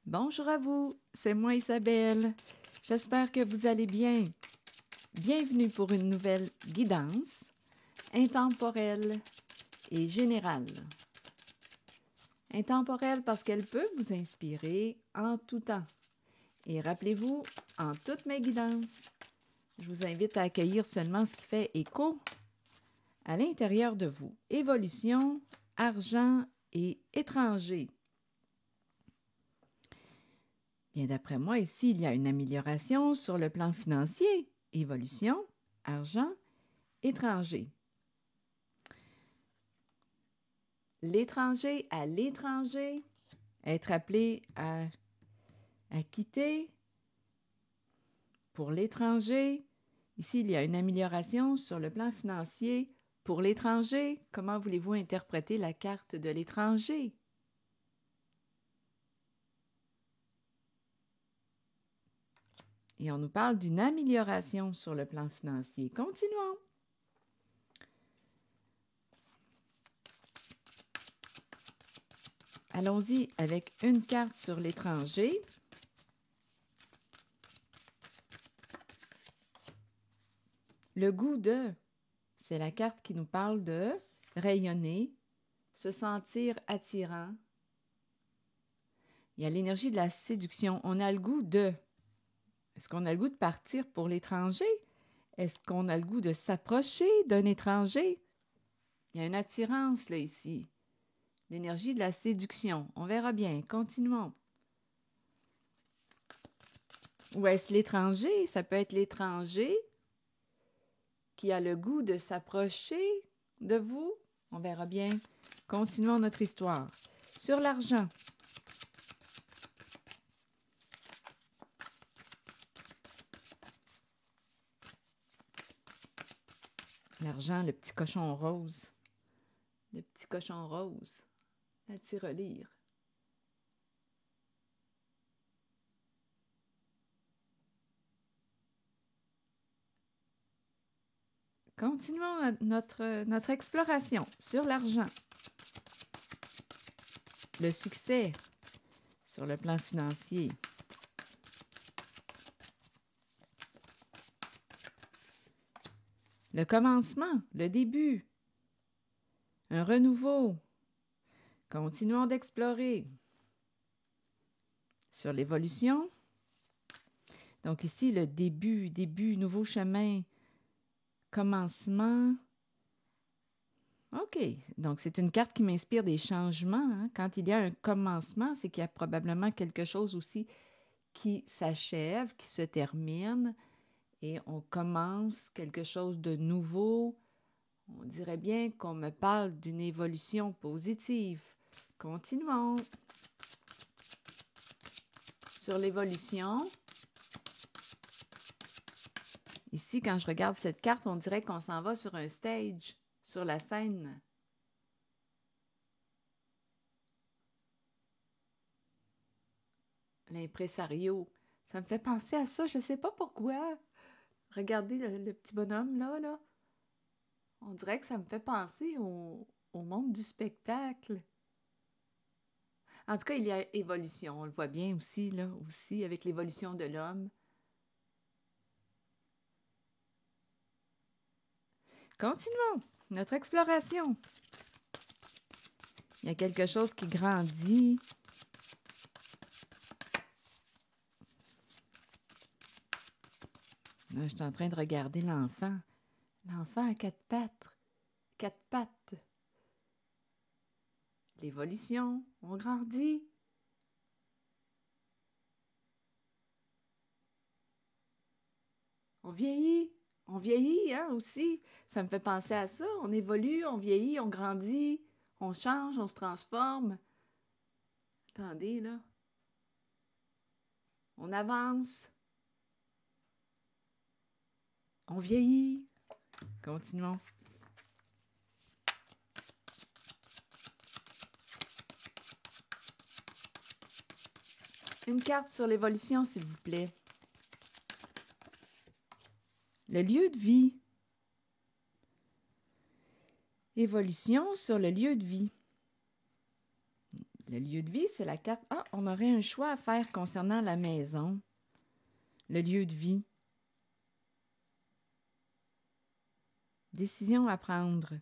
Bonjour à vous, c'est moi Isabelle. J'espère que vous allez bien. Bienvenue pour une nouvelle guidance intemporelle et générale. Intemporelle parce qu'elle peut vous inspirer en tout temps. Et rappelez-vous, en toutes mes guidances, je vous invite à accueillir seulement ce qui fait écho à l'intérieur de vous. Évolution, argent et étranger. Bien, d'après moi, ici, il y a une amélioration sur le plan financier, évolution, argent, étranger. L'étranger à l'étranger, être appelé à quitter. Pour l'étranger, ici, il y a une amélioration sur le plan financier. Pour l'étranger, comment voulez-vous interpréter la carte de l'étranger? Et on nous parle d'une amélioration sur le plan financier. Continuons. Allons-y avec une carte sur l'étranger. Le goût de, c'est la carte qui nous parle de rayonner, se sentir attirant. Il y a l'énergie de la séduction. On a le goût de. Est-ce qu'on a le goût de partir pour l'étranger? Est-ce qu'on a le goût de s'approcher d'un étranger? Il y a une attirance là ici. L'énergie de la séduction. On verra bien. Continuons. Ou est-ce l'étranger? Ça peut être l'étranger qui a le goût de s'approcher de vous. On verra bien. Continuons notre histoire. Sur l'argent. L'argent, le petit cochon rose. Le petit cochon rose. La tirelire. Continuons notre exploration sur l'argent. Le succès sur le plan financier. Le commencement, le début. Un renouveau. Continuons d'explorer. Sur l'évolution. Donc ici, le début, nouveau chemin, commencement. OK, donc c'est une carte qui m'inspire des changements. Hein? Quand il y a un commencement, c'est qu'il y a probablement quelque chose aussi qui s'achève, qui se termine, et on commence quelque chose de nouveau. On dirait bien qu'on me parle d'une évolution positive. Continuons. Sur l'évolution, ici, quand je regarde cette carte, on dirait qu'on s'en va sur un stage, sur la scène. L'impresario. Ça me fait penser à ça, je ne sais pas pourquoi. Regardez le petit bonhomme là. On dirait que ça me fait penser au monde du spectacle. En tout cas, il y a évolution. On le voit bien aussi, là, aussi, avec l'évolution de l'homme. Continuons notre exploration. Il y a quelque chose qui grandit. Là, je suis en train de regarder l'enfant. L'enfant à quatre pattes. Quatre pattes. L'évolution, on grandit. On vieillit, hein, aussi. Ça me fait penser à ça. On évolue, on vieillit, on grandit, on change, on se transforme. Attendez, là. On avance. On vieillit. Continuons. Une carte sur l'évolution, s'il vous plaît. Le lieu de vie. Évolution sur le lieu de vie. Le lieu de vie, c'est la carte. Ah, on aurait un choix à faire concernant la maison. Le lieu de vie. Décision à prendre.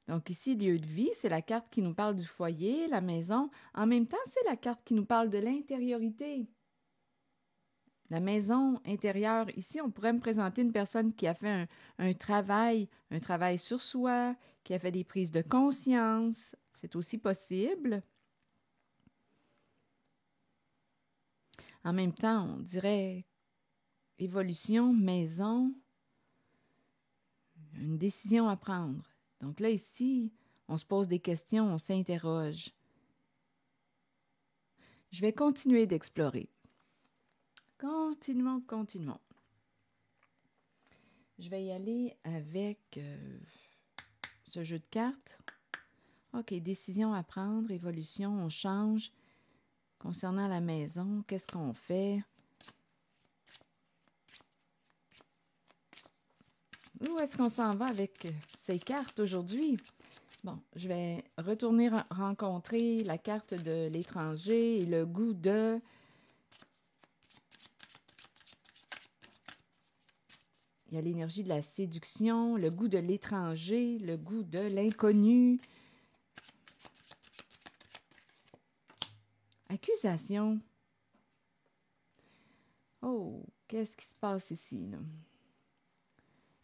Donc ici, lieu de vie, c'est la carte qui nous parle du foyer, la maison. En même temps, c'est la carte qui nous parle de l'intériorité. La maison intérieure. Ici, on pourrait me présenter une personne qui a fait un travail sur soi, qui a fait des prises de conscience. C'est aussi possible. En même temps, on dirait évolution, maison, une décision à prendre. Donc là, ici, on se pose des questions, on s'interroge. Je vais continuer d'explorer. Continuons. Je vais y aller avec ce jeu de cartes. OK, décision à prendre, évolution, on change. Concernant la maison, qu'est-ce qu'on fait? Où est-ce qu'on s'en va avec ces cartes aujourd'hui? Bon, je vais retourner rencontrer la carte de l'étranger et le goût de... Il y a l'énergie de la séduction, le goût de l'étranger, le goût de l'inconnu. Accusation. Oh, qu'est-ce qui se passe ici, là?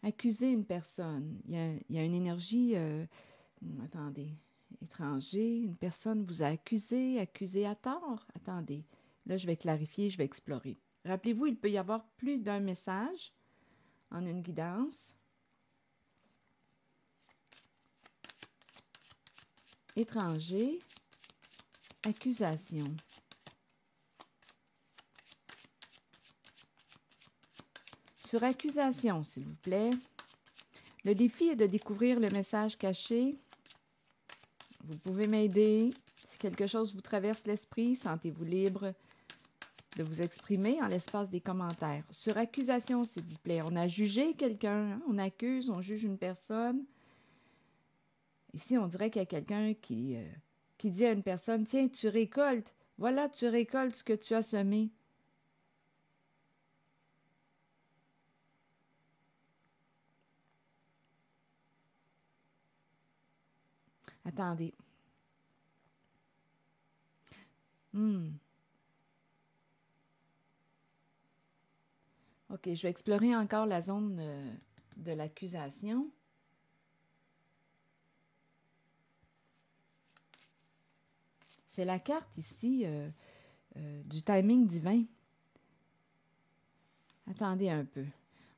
Accuser une personne. Il y a une énergie... attendez. Étranger, une personne vous a accusé à tort. Attendez. Là, je vais clarifier, je vais explorer. Rappelez-vous, il peut y avoir plus d'un message en une guidance. Étranger, accusation. Sur accusation, s'il vous plaît. Le défi est de découvrir le message caché. Vous pouvez m'aider. Si quelque chose vous traverse l'esprit, sentez-vous libre de vous exprimer en l'espace des commentaires. Sur accusation, s'il vous plaît. On a jugé quelqu'un, hein? On accuse, on juge une personne. Ici, on dirait qu'il y a quelqu'un qui dit à une personne, « Tiens, tu récoltes. Voilà, tu récoltes ce que tu as semé. » Attendez. OK, je vais explorer encore la zone de l'accusation. C'est la carte ici du timing divin. Attendez un peu.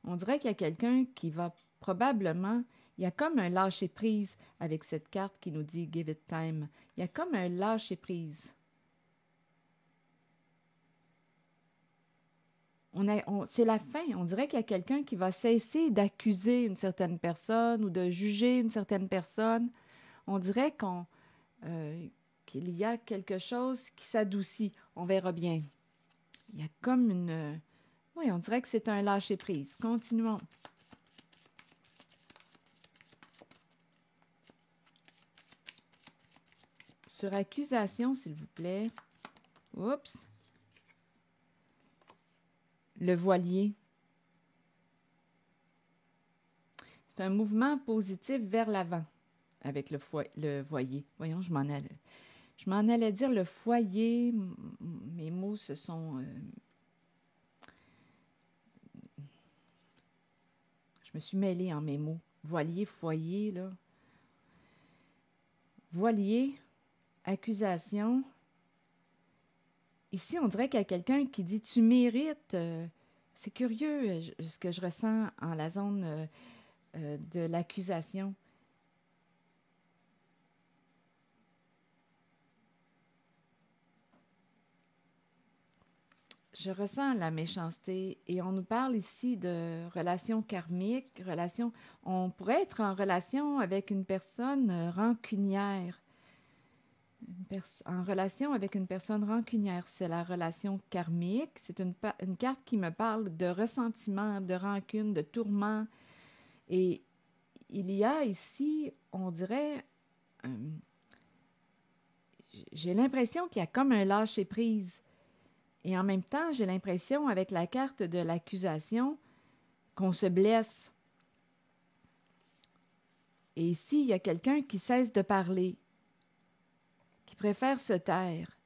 On dirait qu'il y a quelqu'un qui va probablement... Il y a comme un lâcher-prise avec cette carte qui nous dit « Give it time ». Il y a comme un lâcher-prise. C'est la fin. On dirait qu'il y a quelqu'un qui va cesser d'accuser une certaine personne ou de juger une certaine personne. On dirait qu'il y a quelque chose qui s'adoucit. On verra bien. Il y a comme une... Oui, on dirait que c'est un lâcher-prise. Continuons. Sur accusation, s'il vous plaît. Oups. Le voilier. C'est un mouvement positif vers l'avant avec le voilier. Voyons, je m'en allais dire le foyer. Mes mots se sont... je me suis mêlée en mes mots. Voilier, foyer, là. Voilier, accusation. Ici, on dirait qu'il y a quelqu'un qui dit « Tu mérites. » C'est curieux ce que je ressens en la zone de l'accusation. Je ressens la méchanceté et on nous parle ici de relations karmiques, on pourrait être en relation avec une personne rancunière. En relation avec une personne rancunière, c'est la relation karmique. C'est une carte qui me parle de ressentiment, de rancune, de tourment. Et il y a ici, on dirait, j'ai l'impression qu'il y a comme un lâcher-prise. Et en même temps, j'ai l'impression, avec la carte de l'accusation, qu'on se blesse. Et ici, il y a quelqu'un qui cesse de parler, qui préfère se taire.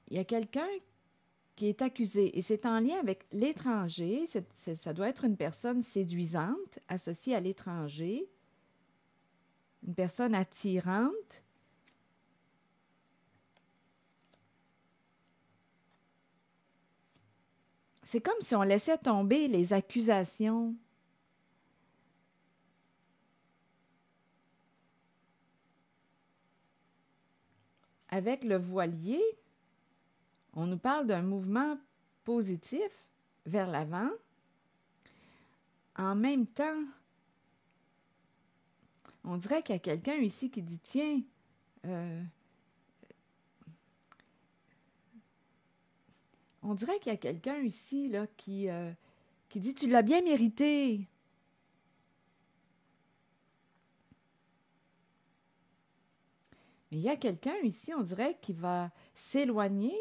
Il y a quelqu'un qui est accusé, et c'est en lien avec l'étranger. Ça doit être une personne séduisante, associée à l'étranger, une personne attirante. C'est comme si on laissait tomber les accusations. Avec le voilier, on nous parle d'un mouvement positif vers l'avant. En même temps, on dirait qu'il y a quelqu'un ici qui dit, tiens, on dirait qu'il y a quelqu'un ici là, qui dit, tu l'as bien mérité. Mais il y a quelqu'un ici, on dirait, qui va s'éloigner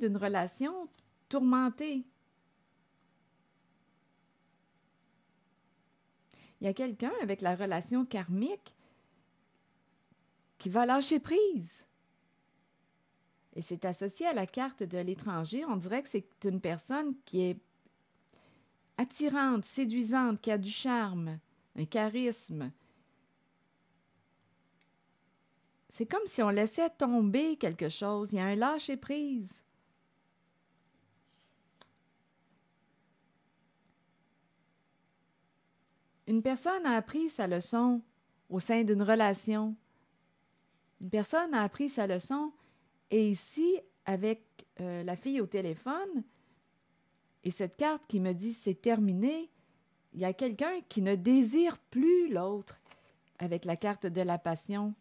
d'une relation tourmentée. Il y a quelqu'un avec la relation karmique qui va lâcher prise. Et c'est associé à la carte de l'étranger. On dirait que c'est une personne qui est attirante, séduisante, qui a du charme, un charisme. C'est comme si on laissait tomber quelque chose. Il y a un lâcher-prise. Une personne a appris sa leçon au sein d'une relation. Une personne a appris sa leçon et ici, avec la fille au téléphone, et cette carte qui me dit « c'est terminé », il y a quelqu'un qui ne désire plus l'autre avec la carte de la passion.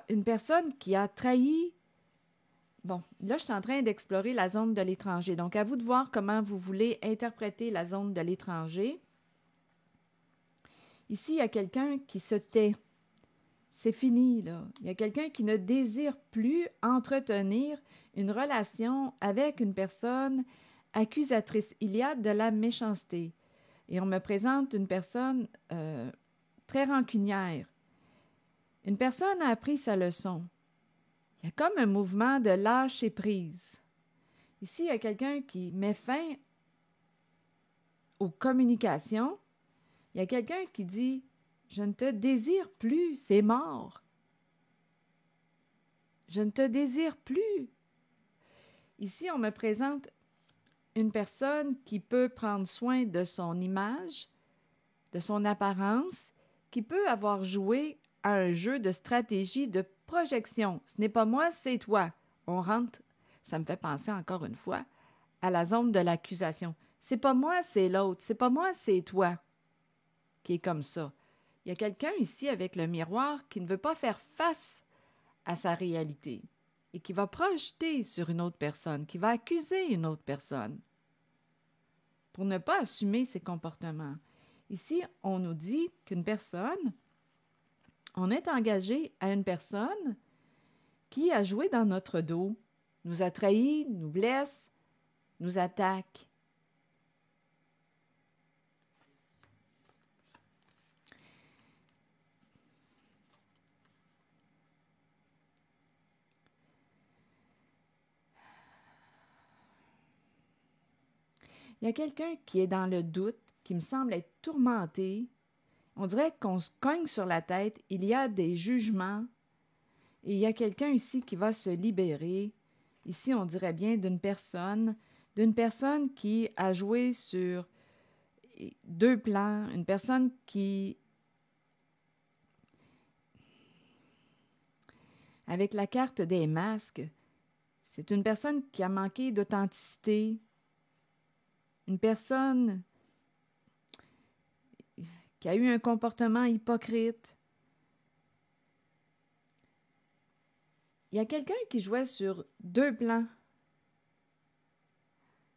Une personne qui a trahi. Bon, là, je suis en train d'explorer la zone de l'étranger. Donc, à vous de voir comment vous voulez interpréter la zone de l'étranger. Ici, il y a quelqu'un qui se tait. C'est fini, là. Il y a quelqu'un qui ne désire plus entretenir une relation avec une personne accusatrice. Il y a de la méchanceté. Et on me présente une personne très rancunière. Une personne a appris sa leçon. Il y a comme un mouvement de lâcher prise. Ici, il y a quelqu'un qui met fin aux communications. Il y a quelqu'un qui dit « Je ne te désire plus, c'est mort. Je ne te désire plus. » Ici, on me présente une personne qui peut prendre soin de son image, de son apparence, qui peut avoir joué à un jeu de stratégie de projection. Ce n'est pas moi, c'est toi. On rentre, ça me fait penser encore une fois, à la zone de l'accusation. C'est pas moi, c'est l'autre. C'est pas moi, c'est toi qui est comme ça. Il y a quelqu'un ici avec le miroir qui ne veut pas faire face à sa réalité et qui va projeter sur une autre personne, qui va accuser une autre personne pour ne pas assumer ses comportements. Ici, on nous dit qu'une personne, on est engagé à une personne qui a joué dans notre dos, nous a trahis, nous blesse, nous attaque. Il y a quelqu'un qui est dans le doute, qui me semble être tourmenté. On dirait qu'on se cogne sur la tête. Il y a des jugements. Et il y a quelqu'un ici qui va se libérer. Ici, on dirait bien d'une personne qui a joué sur deux plans. Une personne qui, avec la carte des masques, c'est une personne qui a manqué d'authenticité. Une personne qui a eu un comportement hypocrite. Il y a quelqu'un qui jouait sur deux plans.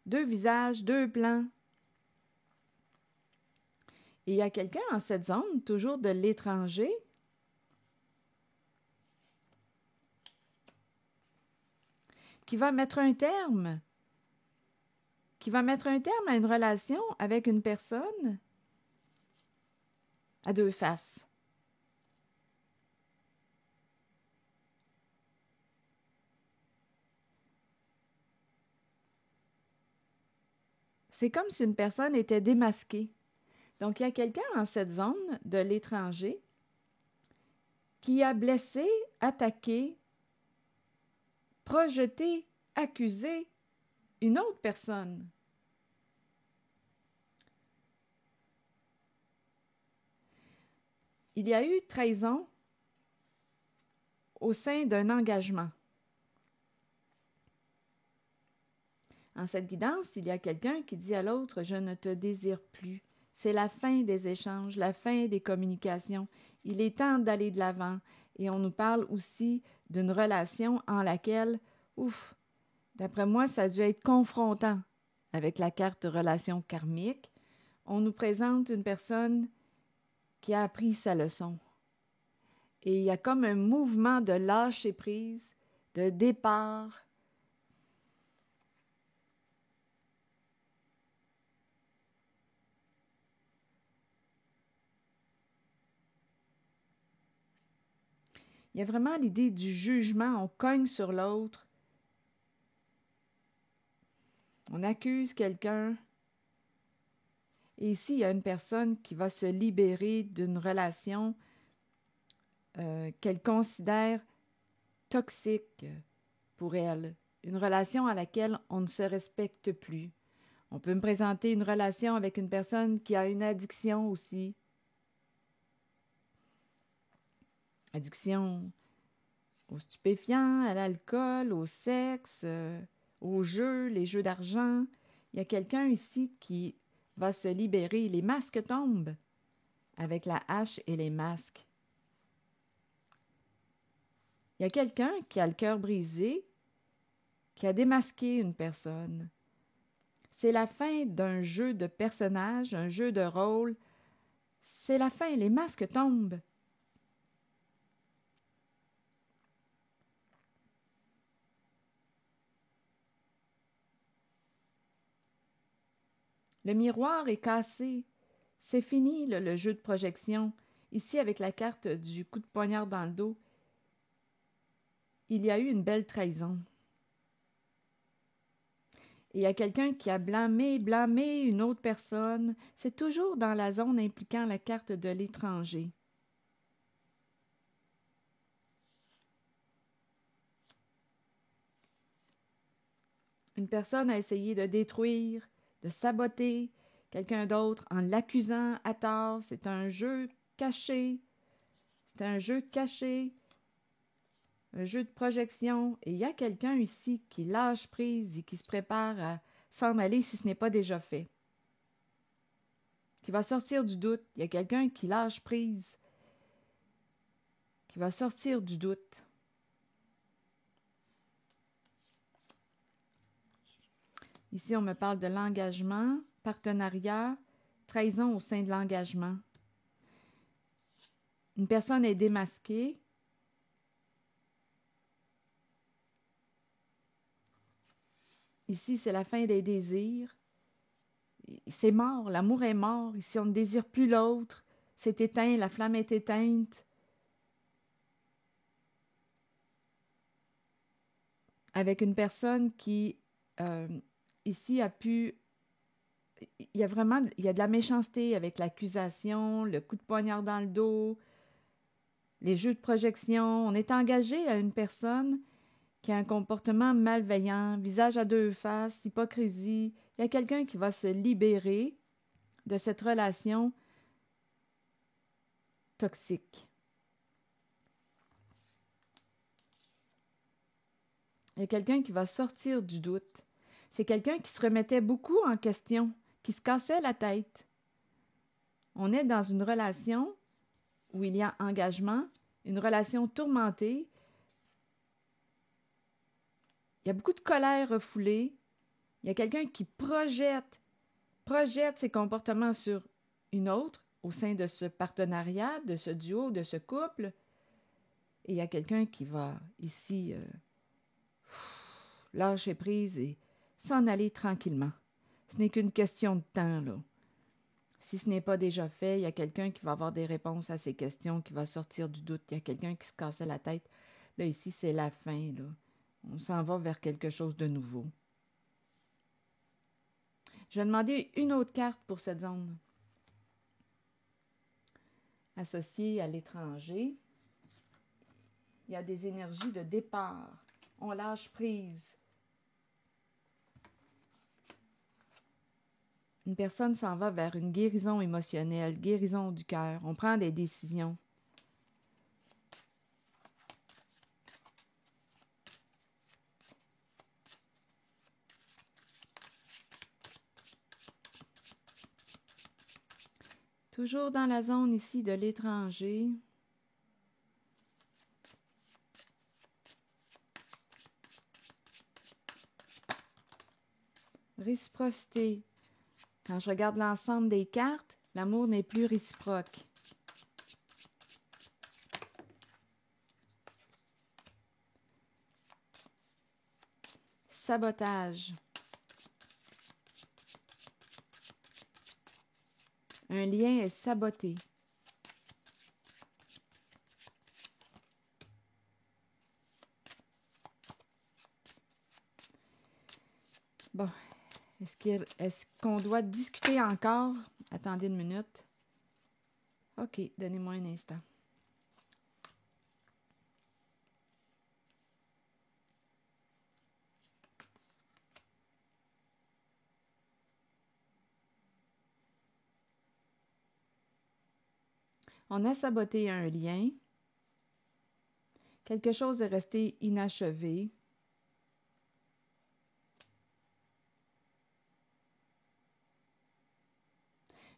Deux visages, deux plans. Et il y a quelqu'un en cette zone, toujours de l'étranger, qui va mettre un terme, à une relation avec une personne à deux faces. C'est comme si une personne était démasquée. Donc, il y a quelqu'un en cette zone de l'étranger qui a blessé, attaqué, projeté, accusé une autre personne. Il y a eu trahison au sein d'un engagement. En cette guidance, il y a quelqu'un qui dit à l'autre « Je ne te désire plus ». C'est la fin des échanges, la fin des communications. Il est temps d'aller de l'avant. Et on nous parle aussi d'une relation en laquelle, d'après moi, ça a dû être confrontant avec la carte relation karmique. On nous présente une personne qui a appris sa leçon. Et il y a comme un mouvement de lâcher prise, de départ. Il y a vraiment l'idée du jugement, on cogne sur l'autre, on accuse quelqu'un. Et ici, il y a une personne qui va se libérer d'une relation qu'elle considère toxique pour elle, une relation à laquelle on ne se respecte plus. On peut me présenter une relation avec une personne qui a une addiction aussi. Addiction aux stupéfiants, à l'alcool, au sexe, aux jeux, les jeux d'argent. Il y a quelqu'un ici qui va se libérer. Les masques tombent avec la hache et les masques. Il y a quelqu'un qui a le cœur brisé, qui a démasqué une personne. C'est la fin d'un jeu de personnages, un jeu de rôle. C'est la fin, les masques tombent. Le miroir est cassé. C'est fini, le jeu de projection. Ici, avec la carte du coup de poignard dans le dos, il y a eu une belle trahison. Et il y a quelqu'un qui a blâmé une autre personne. C'est toujours dans la zone impliquant la carte de l'étranger. Une personne a essayé de détruire, de saboter quelqu'un d'autre en l'accusant à tort. C'est un jeu caché. C'est un jeu caché. Un jeu de projection. Et il y a quelqu'un ici qui lâche prise et qui se prépare à s'en aller si ce n'est pas déjà fait. Qui va sortir du doute. Il y a quelqu'un qui lâche prise. Qui va sortir du doute. Ici, on me parle de l'engagement, partenariat, trahison au sein de l'engagement. Une personne est démasquée. Ici, c'est la fin des désirs. C'est mort, l'amour est mort. Ici, on ne désire plus l'autre. C'est éteint, la flamme est éteinte. Avec une personne qui, ici, a pu... Il y a de la méchanceté avec l'accusation, le coup de poignard dans le dos, les jeux de projection. On est engagé à une personne qui a un comportement malveillant, visage à deux faces, hypocrisie. Il y a quelqu'un qui va se libérer de cette relation toxique. Il y a quelqu'un qui va sortir du doute. C'est quelqu'un qui se remettait beaucoup en question, qui se cassait la tête. On est dans une relation où il y a engagement, une relation tourmentée. Il y a beaucoup de colère refoulée. Il y a quelqu'un qui projette ses comportements sur une autre au sein de ce partenariat, de ce duo, de ce couple. Et il y a quelqu'un qui va ici lâcher prise et s'en aller tranquillement. Ce n'est qu'une question de temps, là. Si ce n'est pas déjà fait, il y a quelqu'un qui va avoir des réponses à ces questions, qui va sortir du doute. Il y a quelqu'un qui se cassait la tête. Là, ici, c'est la fin, là. On s'en va vers quelque chose de nouveau. Je vais demander une autre carte pour cette zone. Associée à l'étranger, il y a des énergies de départ. On lâche prise. Une personne s'en va vers une guérison émotionnelle, guérison du cœur. On prend des décisions. Toujours dans la zone ici de l'étranger. Réciprocité. Quand je regarde l'ensemble des cartes, l'amour n'est plus réciproque. Sabotage. Un lien est saboté. Bon, est-ce qu'on doit discuter encore? Attendez une minute. OK, donnez-moi un instant. On a saboté un lien. Quelque chose est resté inachevé.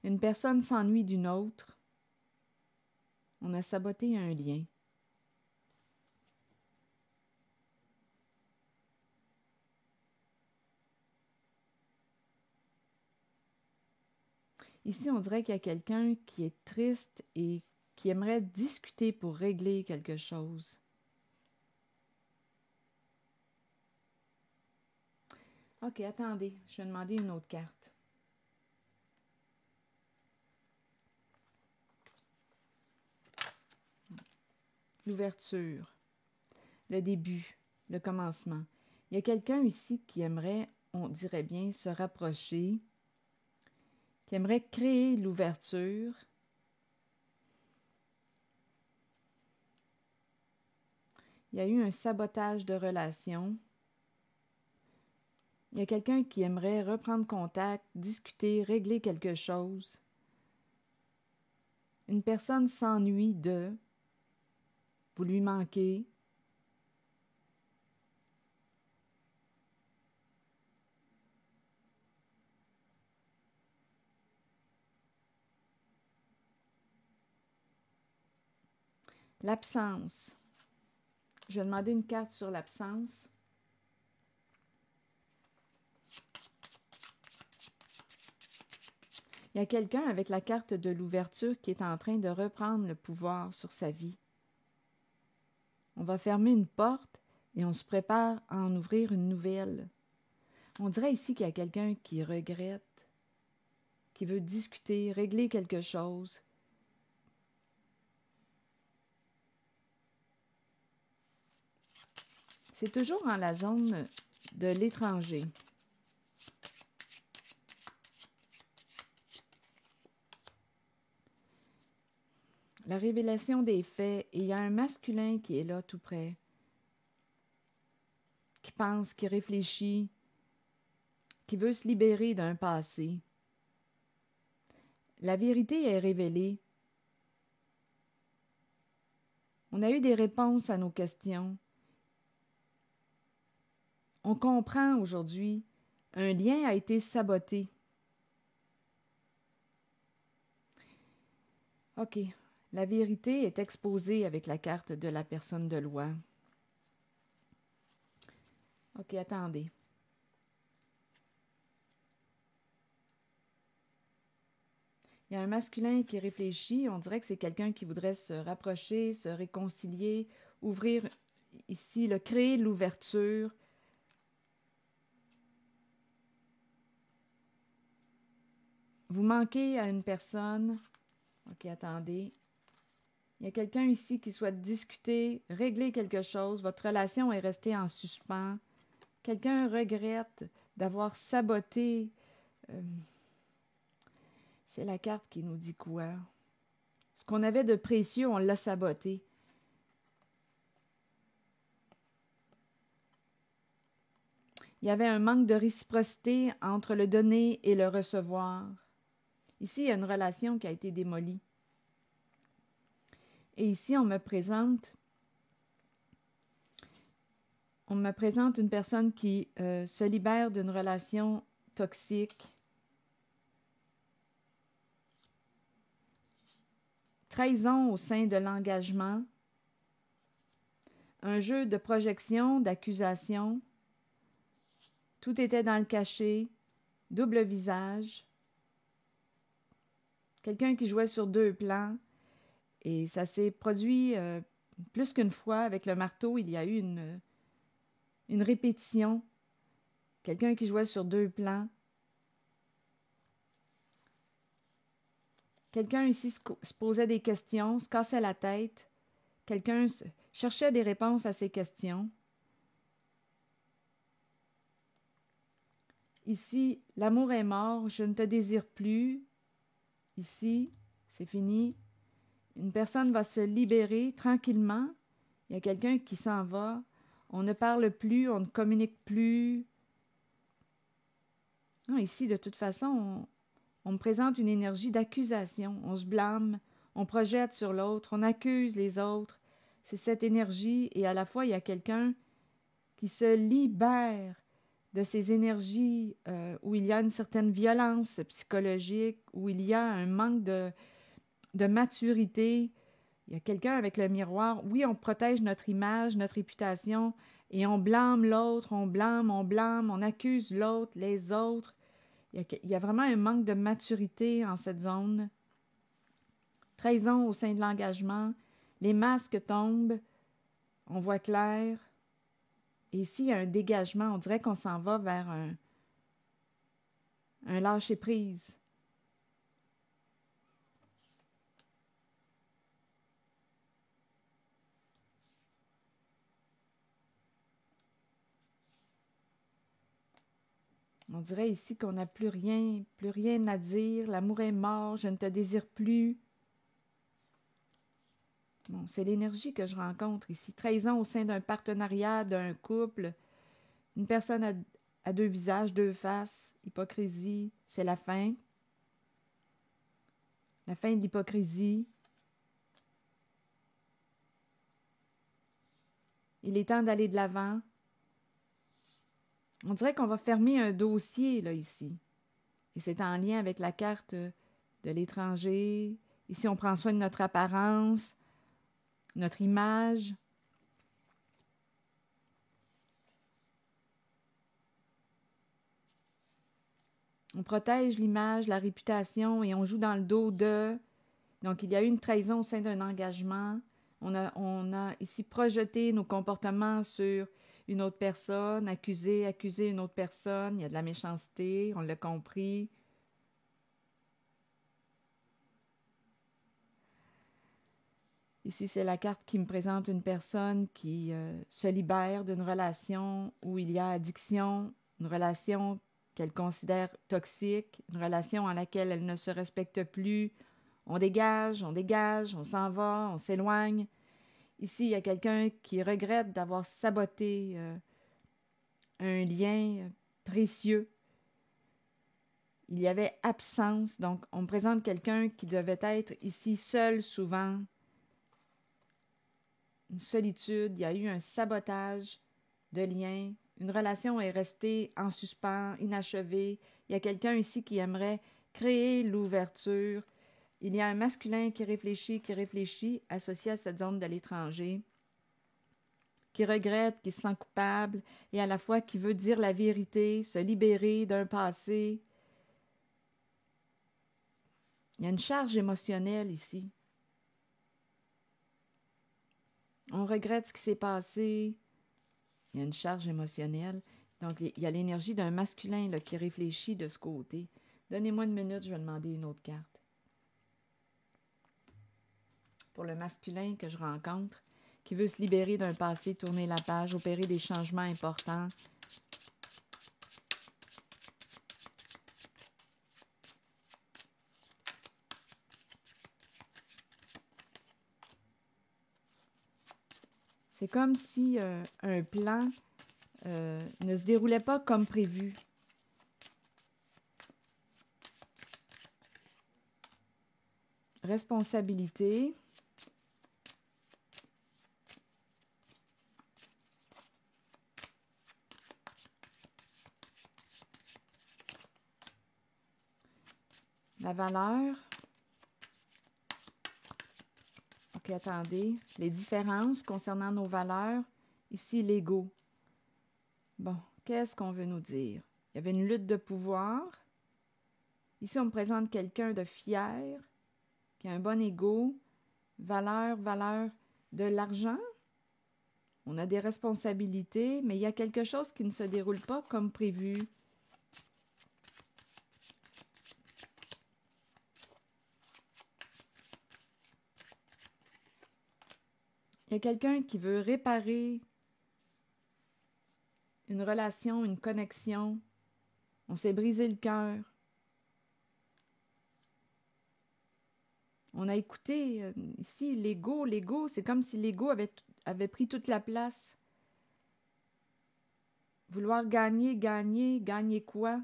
Une personne s'ennuie d'une autre. On a saboté un lien. Ici, on dirait qu'il y a quelqu'un qui est triste et qui aimerait discuter pour régler quelque chose. OK, attendez, je vais demander une autre carte. L'ouverture, le début, le commencement. Il y a quelqu'un ici qui aimerait, on dirait bien, se rapprocher, qui aimerait créer l'ouverture. Il y a eu un sabotage de relation. Il y a quelqu'un qui aimerait reprendre contact, discuter, régler quelque chose. Une personne s'ennuie de, vous lui manquez. L'absence. Je vais demander une carte sur l'absence. Il y a quelqu'un avec la carte de l'ouverture qui est en train de reprendre le pouvoir sur sa vie. On va fermer une porte et on se prépare à en ouvrir une nouvelle. On dirait ici qu'il y a quelqu'un qui regrette, qui veut discuter, régler quelque chose. C'est toujours dans la zone de l'étranger. La révélation des faits, et il y a un masculin qui est là tout près, qui pense, qui réfléchit, qui veut se libérer d'un passé. La vérité est révélée. On a eu des réponses à nos questions. On comprend aujourd'hui, un lien a été saboté. OK, la vérité est exposée avec la carte de la personne de loi. OK, attendez. Il y a un masculin qui réfléchit. On dirait que c'est quelqu'un qui voudrait se rapprocher, se réconcilier, ouvrir ici, créer l'ouverture. Vous manquez à une personne. OK, attendez. Il y a quelqu'un ici qui souhaite discuter, régler quelque chose. Votre relation est restée en suspens. Quelqu'un regrette d'avoir saboté. C'est la carte qui nous dit quoi? Ce qu'on avait de précieux, on l'a saboté. Il y avait un manque de réciprocité entre le donner et le recevoir. Ici, il y a une relation qui a été démolie. Et ici, on me présente une personne qui se libère d'une relation toxique. Trahison au sein de l'engagement. Un jeu de projection, d'accusation. Tout était dans le cachet. Double visage. Quelqu'un qui jouait sur deux plans. Et ça s'est produit plus qu'une fois. Avec le marteau, il y a eu une répétition. Quelqu'un qui jouait sur deux plans. Quelqu'un ici se posait des questions, se cassait la tête. Quelqu'un cherchait des réponses à ces questions. Ici, l'amour est mort, je ne te désire plus. Ici, c'est fini. Une personne va se libérer tranquillement. Il y a quelqu'un qui s'en va. On ne parle plus, on ne communique plus. Non, ici, de toute façon, on me présente une énergie d'accusation. On se blâme, on projette sur l'autre, on accuse les autres. C'est cette énergie et à la fois, il y a quelqu'un qui se libère de ces énergies où il y a une certaine violence psychologique, où il y a un manque de maturité. Il y a quelqu'un avec le miroir. Oui, on protège notre image, notre réputation, et on blâme l'autre, on blâme, on accuse l'autre, les autres. Il y a vraiment un manque de maturité en cette zone. Trahison au sein de l'engagement. Les masques tombent. On voit clair. Et ici, il y a un dégagement. On dirait qu'on s'en va vers un lâcher-prise. On dirait ici qu'on n'a plus rien à dire. L'amour est mort, je ne te désire plus. Bon, c'est l'énergie que je rencontre ici. Trahison au sein d'un partenariat, d'un couple. Une personne à deux visages, deux faces. Hypocrisie, c'est la fin. La fin de l'hypocrisie. Il est temps d'aller de l'avant. On dirait qu'on va fermer un dossier, là, ici. Et c'est en lien avec la carte de l'étranger. Ici, on prend soin de notre apparence, notre image. On protège l'image, la réputation et on joue dans le dos de. Donc, il y a eu une trahison au sein d'un engagement. On a ici projeté nos comportements sur une autre personne, accuser une autre personne. Il y a de la méchanceté, on l'a compris. Ici, c'est la carte qui me présente une personne qui se libère d'une relation où il y a addiction, une relation qu'elle considère toxique, une relation en laquelle elle ne se respecte plus. On dégage, on s'en va, on s'éloigne. Ici, il y a quelqu'un qui regrette d'avoir saboté un lien précieux. Il y avait absence, donc on me présente quelqu'un qui devait être ici seul souvent. Une solitude, il y a eu un sabotage de liens. Une relation est restée en suspens, inachevée. Il y a quelqu'un ici qui aimerait créer l'ouverture. Il y a un masculin qui réfléchit, associé à cette zone de l'étranger, qui regrette, qui se sent coupable et à la fois qui veut dire la vérité, se libérer d'un passé. Il y a une charge émotionnelle ici. On regrette ce qui s'est passé. Il y a une charge émotionnelle. Donc, il y a l'énergie d'un masculin là, qui réfléchit de ce côté. Donnez-moi une minute, je vais demander une autre carte. Pour le masculin que je rencontre, qui veut se libérer d'un passé, tourner la page, opérer des changements importants. C'est comme si un plan ne se déroulait pas comme prévu. Responsabilité. La valeur. OK, attendez. Les différences concernant nos valeurs. Ici, l'ego. Bon, qu'est-ce qu'on veut nous dire? Il y avait une lutte de pouvoir. Ici, on me présente quelqu'un de fier, qui a un bon ego. Valeur de l'argent. On a des responsabilités, mais il y a quelque chose qui ne se déroule pas comme prévu. Il y a quelqu'un qui veut réparer une relation, une connexion. On s'est brisé le cœur. On a écouté ici l'ego, c'est comme si l'ego avait pris toute la place. Vouloir gagner quoi?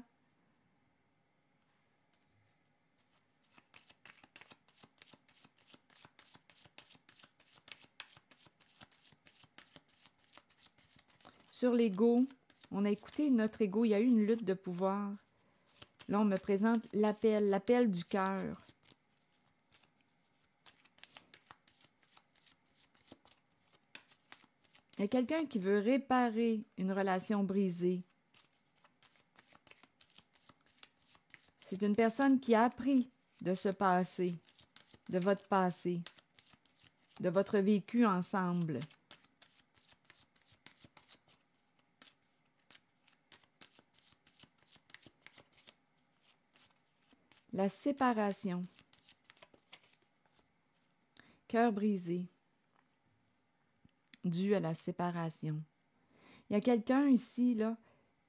Sur l'ego, on a écouté notre ego, il y a eu une lutte de pouvoir. Là, on me présente l'appel du cœur. Il y a quelqu'un qui veut réparer une relation brisée. C'est une personne qui a appris de ce passé, de votre passé, de votre vécu ensemble. La séparation. Cœur brisé, dû à la séparation. Il y a quelqu'un ici là,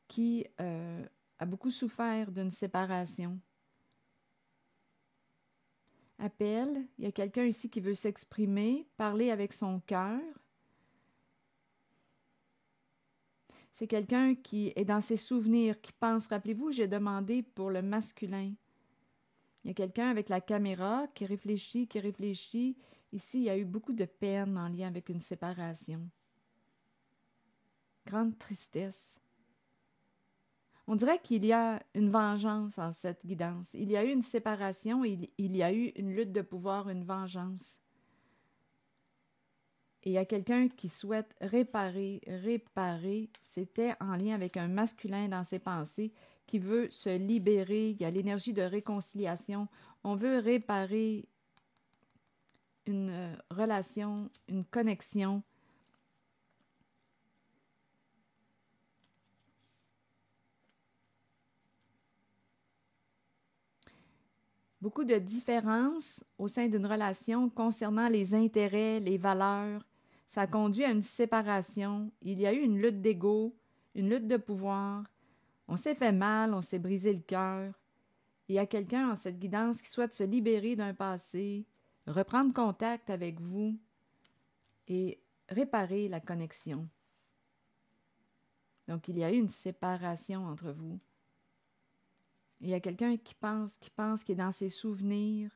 qui a beaucoup souffert d'une séparation. Appel, il y a quelqu'un ici qui veut s'exprimer, parler avec son cœur. C'est quelqu'un qui est dans ses souvenirs, qui pense. Rappelez-vous, j'ai demandé pour le masculin. Il y a quelqu'un avec la caméra qui réfléchit. Ici, il y a eu beaucoup de peine en lien avec une séparation. Grande tristesse. On dirait qu'il y a une vengeance en cette guidance. Il y a eu une séparation, il y a eu une lutte de pouvoir, une vengeance. Et il y a quelqu'un qui souhaite réparer. C'était en lien avec un masculin dans ses pensées qui veut se libérer. Il y a l'énergie de réconciliation. On veut réparer une relation, une connexion. Beaucoup de différences au sein d'une relation concernant les intérêts, les valeurs. Ça a conduit à une séparation. Il y a eu une lutte d'ego, une lutte de pouvoir. On s'est fait mal, on s'est brisé le cœur. Il y a quelqu'un en cette guidance qui souhaite se libérer d'un passé, reprendre contact avec vous et réparer la connexion. Donc, il y a eu une séparation entre vous. Il y a quelqu'un qui pense, qui est dans ses souvenirs.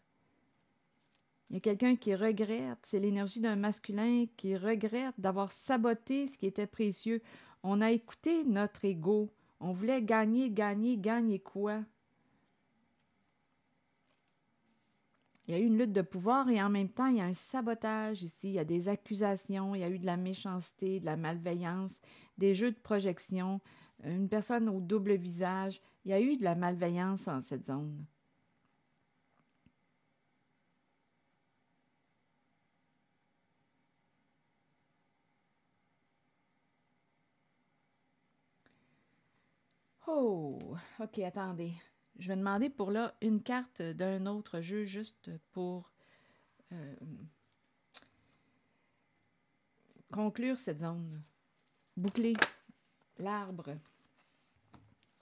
Il y a quelqu'un qui regrette, c'est l'énergie d'un masculin qui regrette d'avoir saboté ce qui était précieux. On a écouté notre ego. On voulait gagner quoi? Il y a eu une lutte de pouvoir et en même temps, il y a un sabotage ici. Il y a des accusations, il y a eu de la méchanceté, de la malveillance, des jeux de projection, une personne au double visage. Il y a eu de la malveillance en cette zone. Oh, ok, attendez. Je vais demander pour là une carte d'un autre jeu juste pour euh, conclure cette zone. Boucler l'arbre.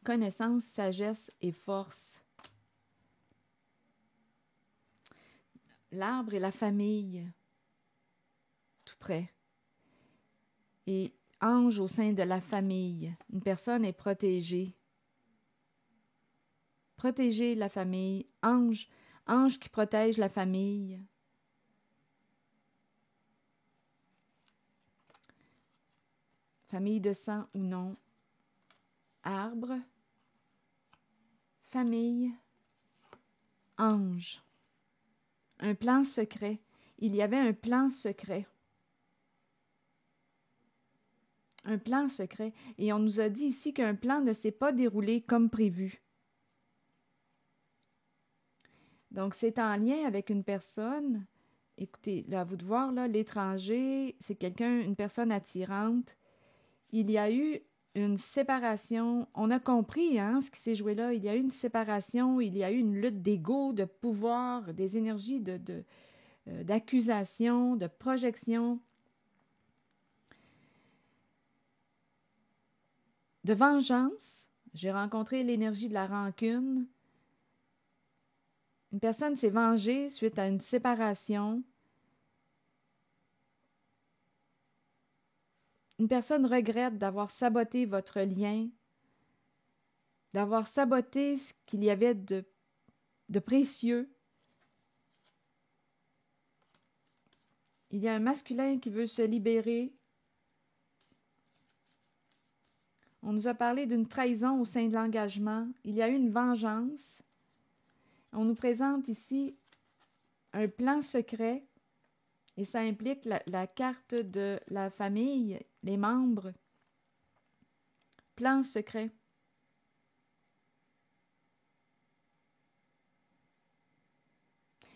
Connaissance, sagesse et force. L'arbre et la famille. Tout près. Et ange au sein de la famille. Une personne est protégée. Protéger la famille. Ange. Ange qui protège la famille. Famille de sang ou non. Arbre. Famille. Ange. Un plan secret. Il y avait un plan secret. Un plan secret. Et on nous a dit ici qu'un plan ne s'est pas déroulé comme prévu. Donc, c'est en lien avec une personne. Écoutez, là, à vous de voir, là, l'étranger, c'est quelqu'un, une personne attirante. Il y a eu une séparation. On a compris ce qui s'est joué là. Il y a eu une séparation, il y a eu une lutte d'ego, de pouvoir, des énergies d'accusation, de projection, de vengeance. J'ai rencontré l'énergie de la rancune. Une personne s'est vengée suite à une séparation. Une personne regrette d'avoir saboté votre lien, d'avoir saboté ce qu'il y avait de précieux. Il y a un masculin qui veut se libérer. On nous a parlé d'une trahison au sein de l'engagement. Il y a eu une vengeance. On nous présente ici un plan secret et ça implique la carte de la famille, les membres. Plan secret.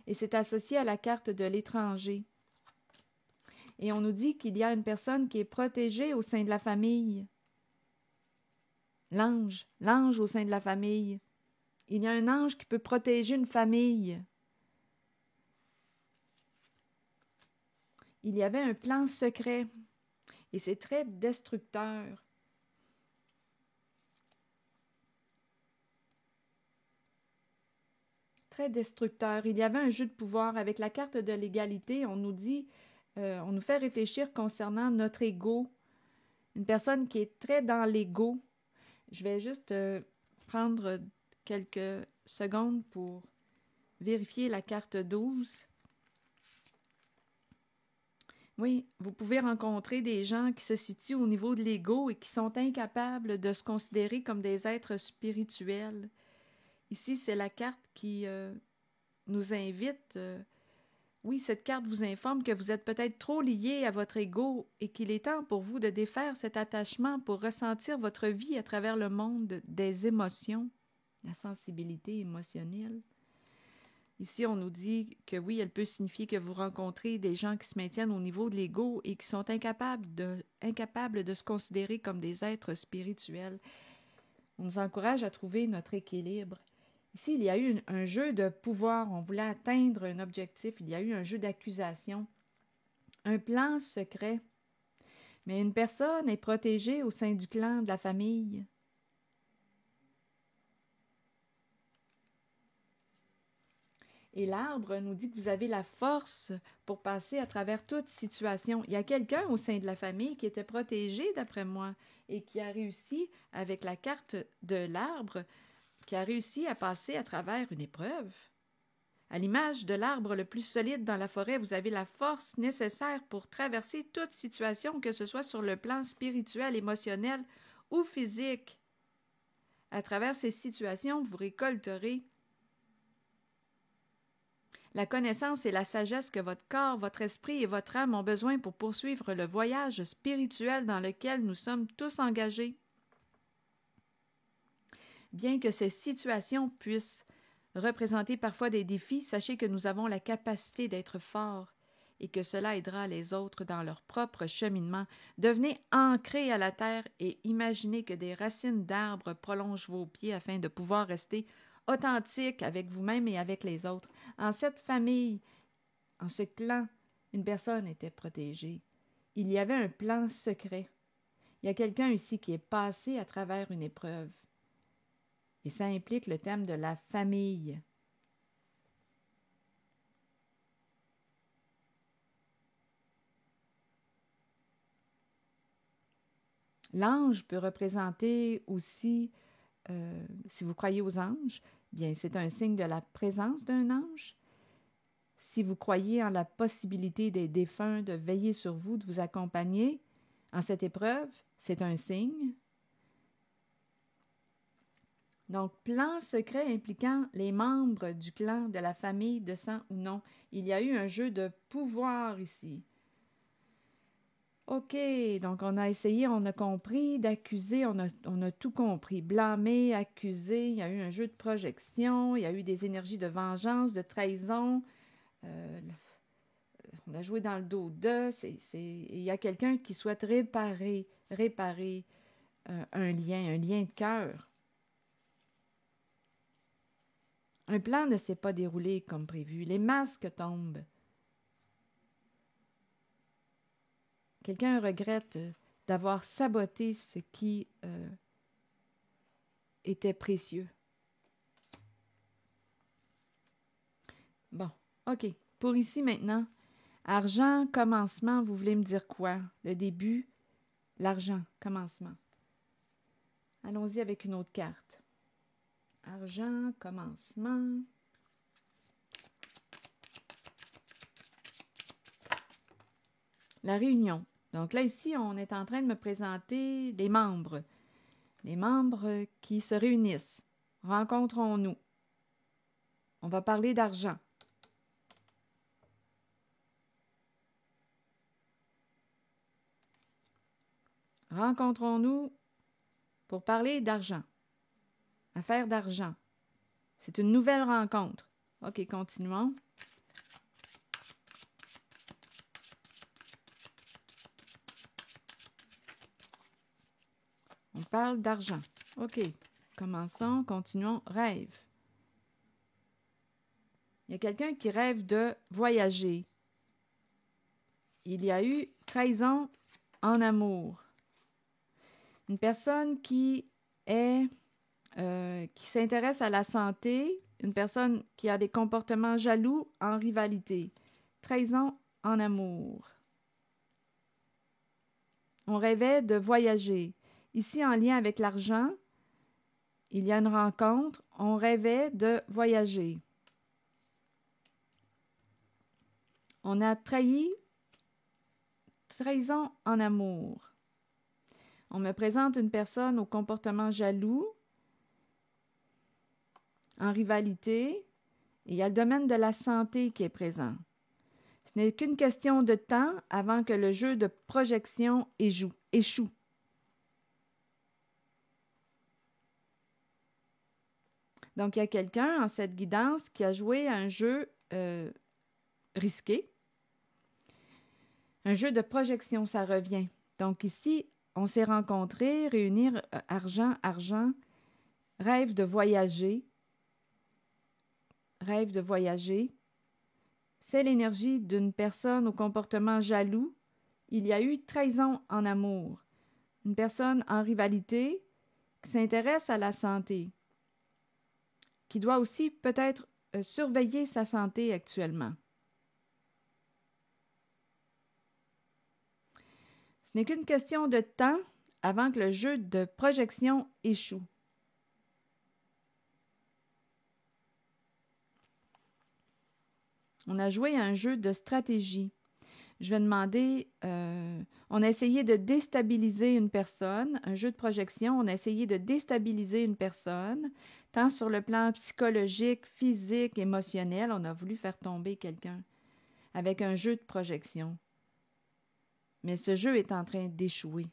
Et c'est associé à la carte de l'étranger. Et on nous dit qu'il y a une personne qui est protégée au sein de la famille. L'ange au sein de la famille. Il y a un ange qui peut protéger une famille. Il y avait un plan secret et c'est très destructeur. Très destructeur. Il y avait un jeu de pouvoir avec la carte de l'égalité. On nous dit, on nous fait réfléchir concernant notre ego. Une personne qui est très dans l'ego. Je vais juste prendre quelques secondes pour vérifier la carte 12. Oui, vous pouvez rencontrer des gens qui se situent au niveau de l'ego et qui sont incapables de se considérer comme des êtres spirituels. Ici, c'est la carte qui nous invite. Oui, cette carte vous informe que vous êtes peut-être trop lié à votre ego et qu'il est temps pour vous de défaire cet attachement pour ressentir votre vie à travers le monde des émotions, la sensibilité émotionnelle. Ici, on nous dit que oui, elle peut signifier que vous rencontrez des gens qui se maintiennent au niveau de l'ego et qui sont incapables de se considérer comme des êtres spirituels. On nous encourage à trouver notre équilibre. Ici, il y a eu un jeu de pouvoir. On voulait atteindre un objectif. Il y a eu un jeu d'accusation. Un plan secret. Mais une personne est protégée au sein du clan, de la famille. Et l'arbre nous dit que vous avez la force pour passer à travers toute situation. Il y a quelqu'un au sein de la famille qui était protégé, d'après moi, et qui a réussi, avec la carte de l'arbre, qui a réussi à passer à travers une épreuve. À l'image de l'arbre le plus solide dans la forêt, vous avez la force nécessaire pour traverser toute situation, que ce soit sur le plan spirituel, émotionnel ou physique. À travers ces situations, vous récolterez la connaissance et la sagesse que votre corps, votre esprit et votre âme ont besoin pour poursuivre le voyage spirituel dans lequel nous sommes tous engagés. Bien que ces situations puissent représenter parfois des défis, sachez que nous avons la capacité d'être forts et que cela aidera les autres dans leur propre cheminement. Devenez ancrés à la terre et imaginez que des racines d'arbres prolongent vos pieds afin de pouvoir rester authentique avec vous-même et avec les autres. En cette famille, en ce clan, une personne était protégée. Il y avait un plan secret. Il y a quelqu'un ici qui est passé à travers une épreuve. Et ça implique le thème de la famille. L'ange peut représenter aussi, si vous croyez aux anges, bien c'est un signe de la présence d'un ange. Si vous croyez en la possibilité des défunts de veiller sur vous, de vous accompagner en cette épreuve, c'est un signe. Donc, plan secret impliquant les membres du clan, de la famille, de sang ou non. Il y a eu un jeu de pouvoir ici. OK, donc on a essayé, on a compris, d'accuser, on a tout compris. Blâmer, accuser, il y a eu un jeu de projection, il y a eu des énergies de vengeance, de trahison. On a joué dans le dos d'eux. Il y a quelqu'un qui souhaite réparer un lien de cœur. Un plan ne s'est pas déroulé comme prévu. Les masques tombent. Quelqu'un regrette d'avoir saboté ce qui était précieux. Bon, OK. Pour ici maintenant, argent, commencement, vous voulez me dire quoi? Le début, l'argent, commencement. Allons-y avec une autre carte. Argent, commencement. La réunion. Donc là, ici, on est en train de me présenter les membres. Les membres qui se réunissent. Rencontrons-nous. On va parler d'argent. Rencontrons-nous pour parler d'argent. Affaire d'argent. C'est une nouvelle rencontre. OK, continuons. On parle d'argent. OK, commençons, continuons. Rêve. Il y a quelqu'un qui rêve de voyager. Il y a eu trahison en amour. Une personne qui s'intéresse à la santé, une personne qui a des comportements jaloux en rivalité. Trahison en amour. On rêvait de voyager. Ici, en lien avec l'argent, il y a une rencontre. On rêvait de voyager. On a trahison en amour. On me présente une personne au comportement jaloux, en rivalité, et il y a le domaine de la santé qui est présent. Ce n'est qu'une question de temps avant que le jeu de projection échoue. Donc, il y a quelqu'un en cette guidance qui a joué à un jeu risqué. Un jeu de projection, ça revient. Donc ici, on s'est rencontrés, réunir argent, rêve de voyager. Rêve de voyager. C'est l'énergie d'une personne au comportement jaloux. Il y a eu trahison en amour. Une personne en rivalité qui s'intéresse à la santé, qui doit aussi peut-être surveiller sa santé actuellement. Ce n'est qu'une question de temps avant que le jeu de projection échoue. On a joué à un jeu de stratégie. Je vais demander, on a essayé de déstabiliser une personne, un jeu de projection, on a essayé de déstabiliser une personne, tant sur le plan psychologique, physique, émotionnel, on a voulu faire tomber quelqu'un avec un jeu de projection. Mais ce jeu est en train d'échouer.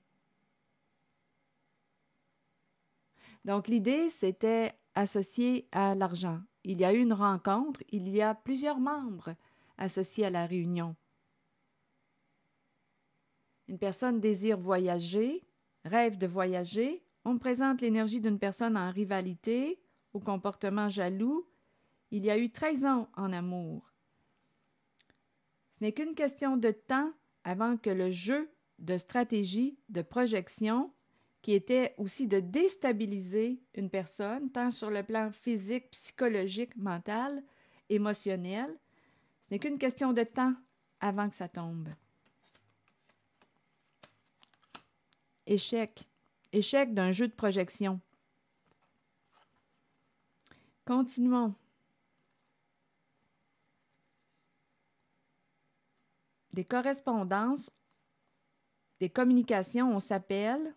Donc l'idée, c'était associé à l'argent. Il y a eu une rencontre, il y a plusieurs membres associés à la réunion. Une personne désire voyager, rêve de voyager. On me présente l'énergie d'une personne en rivalité, au comportement jaloux. Il y a eu 13 ans en amour. Ce n'est qu'une question de temps avant que le jeu de stratégie, de projection, qui était aussi de déstabiliser une personne, tant sur le plan physique, psychologique, mental, émotionnel, ce n'est qu'une question de temps avant que ça tombe. Échec. Échec d'un jeu de projection. Continuons. Des correspondances, des communications, on s'appelle,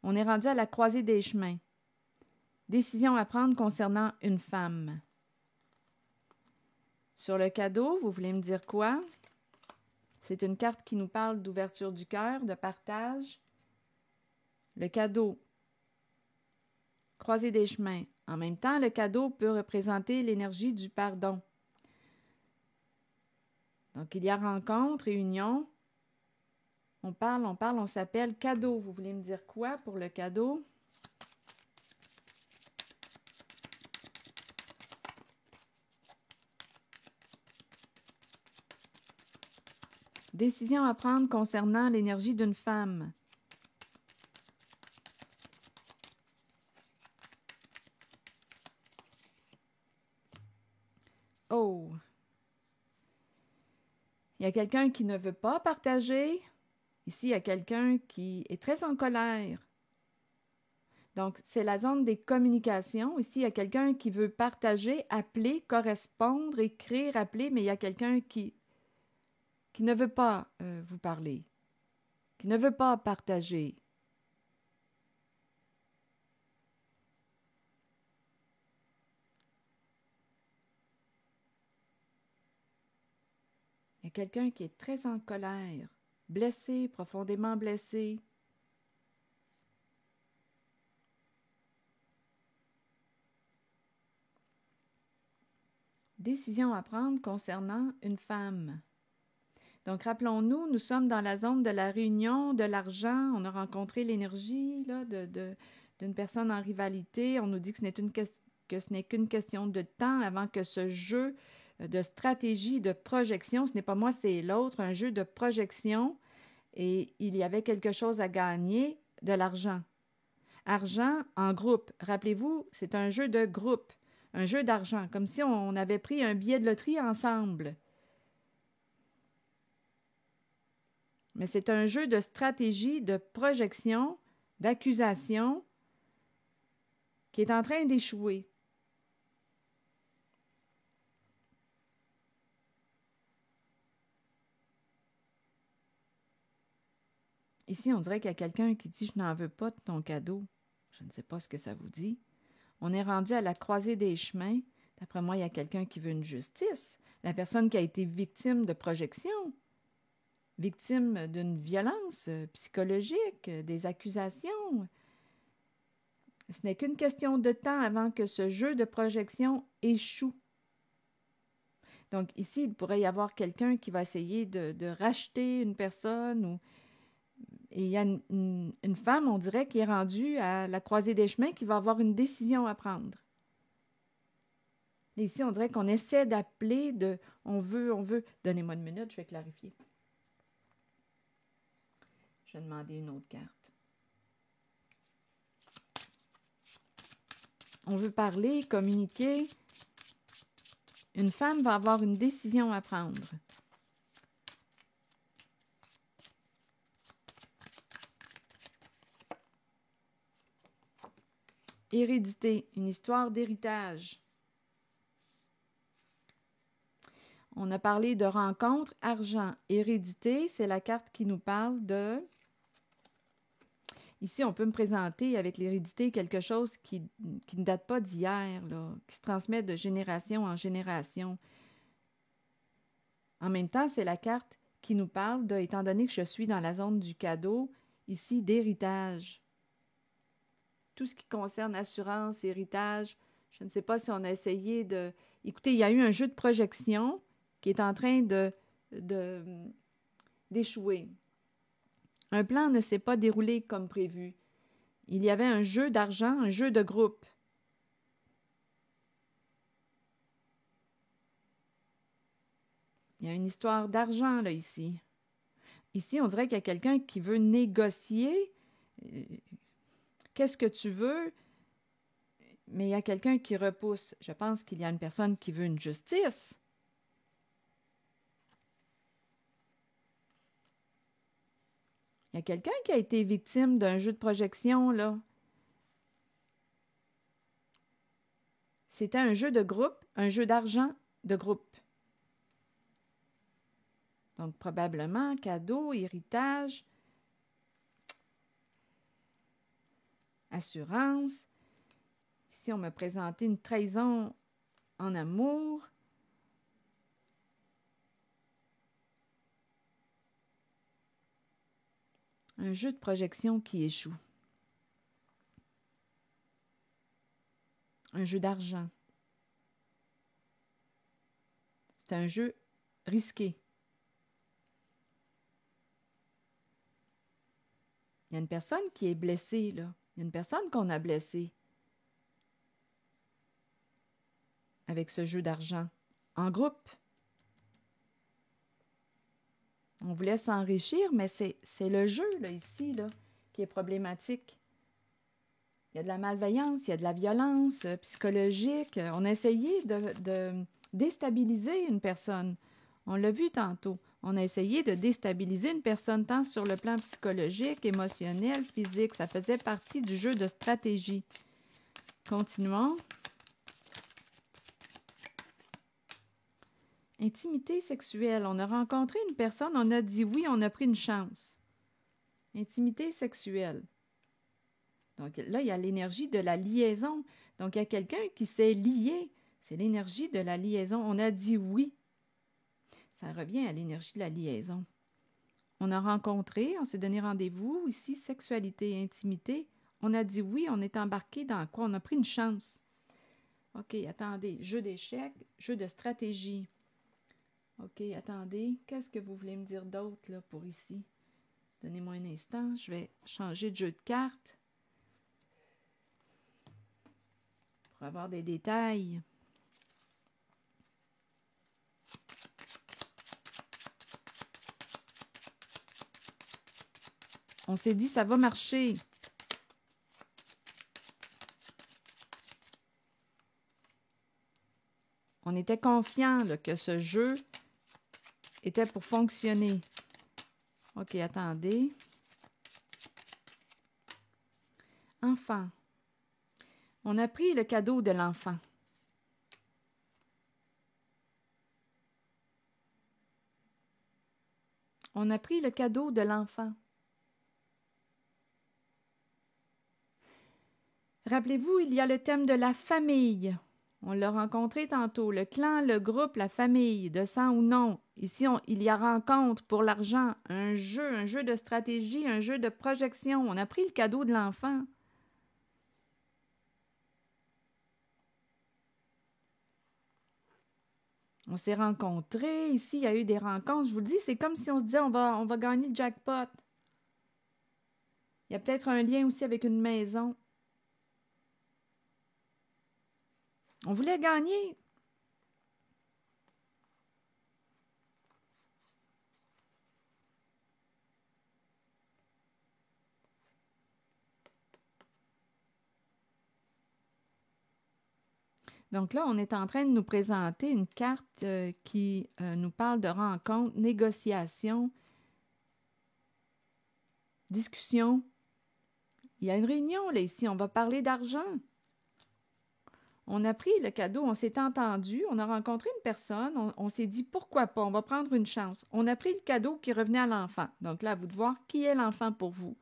on est rendu à la croisée des chemins. Décision à prendre concernant une femme. Sur le cadeau, vous voulez me dire quoi? C'est une carte qui nous parle d'ouverture du cœur, de partage. Le cadeau, croisée des chemins. En même temps, le cadeau peut représenter l'énergie du pardon. Donc, il y a rencontre, réunion. On parle, on s'appelle cadeau. Vous voulez me dire quoi pour le cadeau? Décision à prendre concernant l'énergie d'une femme. Oh! Il y a quelqu'un qui ne veut pas partager. Ici, il y a quelqu'un qui est très en colère. Donc, c'est la zone des communications. Ici, il y a quelqu'un qui veut partager, appeler, correspondre, écrire, appeler, mais il y a quelqu'un qui ne veut pas vous parler, qui ne veut pas partager. Il y a quelqu'un qui est très en colère, blessé, profondément blessé. Décision à prendre concernant une femme. Donc, rappelons-nous, nous sommes dans la zone de la réunion, de l'argent. On a rencontré l'énergie là, d'une personne en rivalité. On nous dit que ce n'est qu'une question de temps avant que ce jeu de stratégie, de projection, ce n'est pas moi, c'est l'autre, un jeu de projection. Et il y avait quelque chose à gagner, de l'argent. Argent en groupe. Rappelez-vous, c'est un jeu de groupe, un jeu d'argent, comme si on avait pris un billet de loterie ensemble. Mais c'est un jeu de stratégie, de projection, d'accusation qui est en train d'échouer. Ici, on dirait qu'il y a quelqu'un qui dit « Je n'en veux pas de ton cadeau ». Je ne sais pas ce que ça vous dit. On est rendu à la croisée des chemins. D'après moi, il y a quelqu'un qui veut une justice. La personne qui a été victime de projection, victime d'une violence psychologique, des accusations. Ce n'est qu'une question de temps avant que ce jeu de projection échoue. Donc ici, il pourrait y avoir quelqu'un qui va essayer de racheter une personne. Et il y a une femme, on dirait, qui est rendue à la croisée des chemins, qui va avoir une décision à prendre. Et ici, on dirait qu'on essaie d'appeler on veut. Donnez-moi une minute, je vais clarifier. Je vais demander une autre carte. On veut parler, communiquer. Une femme va avoir une décision à prendre. Hérédité, une histoire d'héritage. On a parlé de rencontre, argent, hérédité, c'est la carte qui nous parle de... Ici, on peut me présenter avec l'hérédité quelque chose qui ne date pas d'hier, là, qui se transmet de génération en génération. En même temps, c'est la carte qui nous parle de, étant donné que je suis dans la zone du cadeau, ici, d'héritage. Tout ce qui concerne assurance, héritage, je ne sais pas si on a essayé de... Écoutez, il y a eu un jeu de projection qui est en train d'échouer. Un plan ne s'est pas déroulé comme prévu. Il y avait un jeu d'argent, un jeu de groupe. Il y a une histoire d'argent, là, ici. Ici, on dirait qu'il y a quelqu'un qui veut négocier. Qu'est-ce que tu veux? Mais il y a quelqu'un qui repousse. Je pense qu'il y a une personne qui veut une justice. Il y a quelqu'un qui a été victime d'un jeu de projection, là. C'était un jeu de groupe, un jeu d'argent de groupe. Donc, probablement, cadeau, héritage, assurance. Ici, on m'a présenté une trahison en amour. Un jeu de projection qui échoue. Un jeu d'argent. C'est un jeu risqué. Il y a une personne qui est blessée, là. Il y a une personne qu'on a blessée avec ce jeu d'argent. En groupe. On voulait s'enrichir, mais c'est le jeu, là, ici, là, qui est problématique. Il y a de la malveillance, il y a de la violence psychologique. On a essayé de déstabiliser une personne. On l'a vu tantôt. On a essayé de déstabiliser une personne tant sur le plan psychologique, émotionnel, physique. Ça faisait partie du jeu de stratégie. Continuons. Intimité sexuelle. On a rencontré une personne, on a dit oui, on a pris une chance. Intimité sexuelle. Donc là, il y a l'énergie de la liaison. Donc, il y a quelqu'un qui s'est lié. C'est l'énergie de la liaison. On a dit oui. Ça revient à l'énergie de la liaison. On a rencontré, on s'est donné rendez-vous. Ici, sexualité, intimité. On a dit oui, on est embarqué dans quoi? On a pris une chance. OK, attendez. Jeu d'échecs, jeu de stratégie. OK, attendez. Qu'est-ce que vous voulez me dire d'autre là pour ici? Donnez-moi un instant. Je vais changer de jeu de cartes pour avoir des détails. On s'est dit, ça va marcher. On était confiant que ce jeu était pour fonctionner. OK, attendez. Enfant. On a pris le cadeau de l'enfant. On a pris le cadeau de l'enfant. Rappelez-vous, il y a le thème de la famille. On l'a rencontré tantôt. Le clan, le groupe, la famille, de sang ou non. Ici, il y a rencontre pour l'argent, un jeu de stratégie, un jeu de projection. On a pris le cadeau de l'enfant. On s'est rencontrés. Ici, il y a eu des rencontres. Je vous le dis, c'est comme si on se disait on va gagner le jackpot. Il y a peut-être un lien aussi avec une maison. On voulait gagner. Donc là, on est en train de nous présenter une carte qui nous parle de rencontre, négociation, discussion. Il y a une réunion là ici, on va parler d'argent. On a pris le cadeau, on s'est entendu, on a rencontré une personne, on s'est dit pourquoi pas, on va prendre une chance. On a pris le cadeau qui revenait à l'enfant. Donc là, à vous de voir qui est l'enfant pour vous.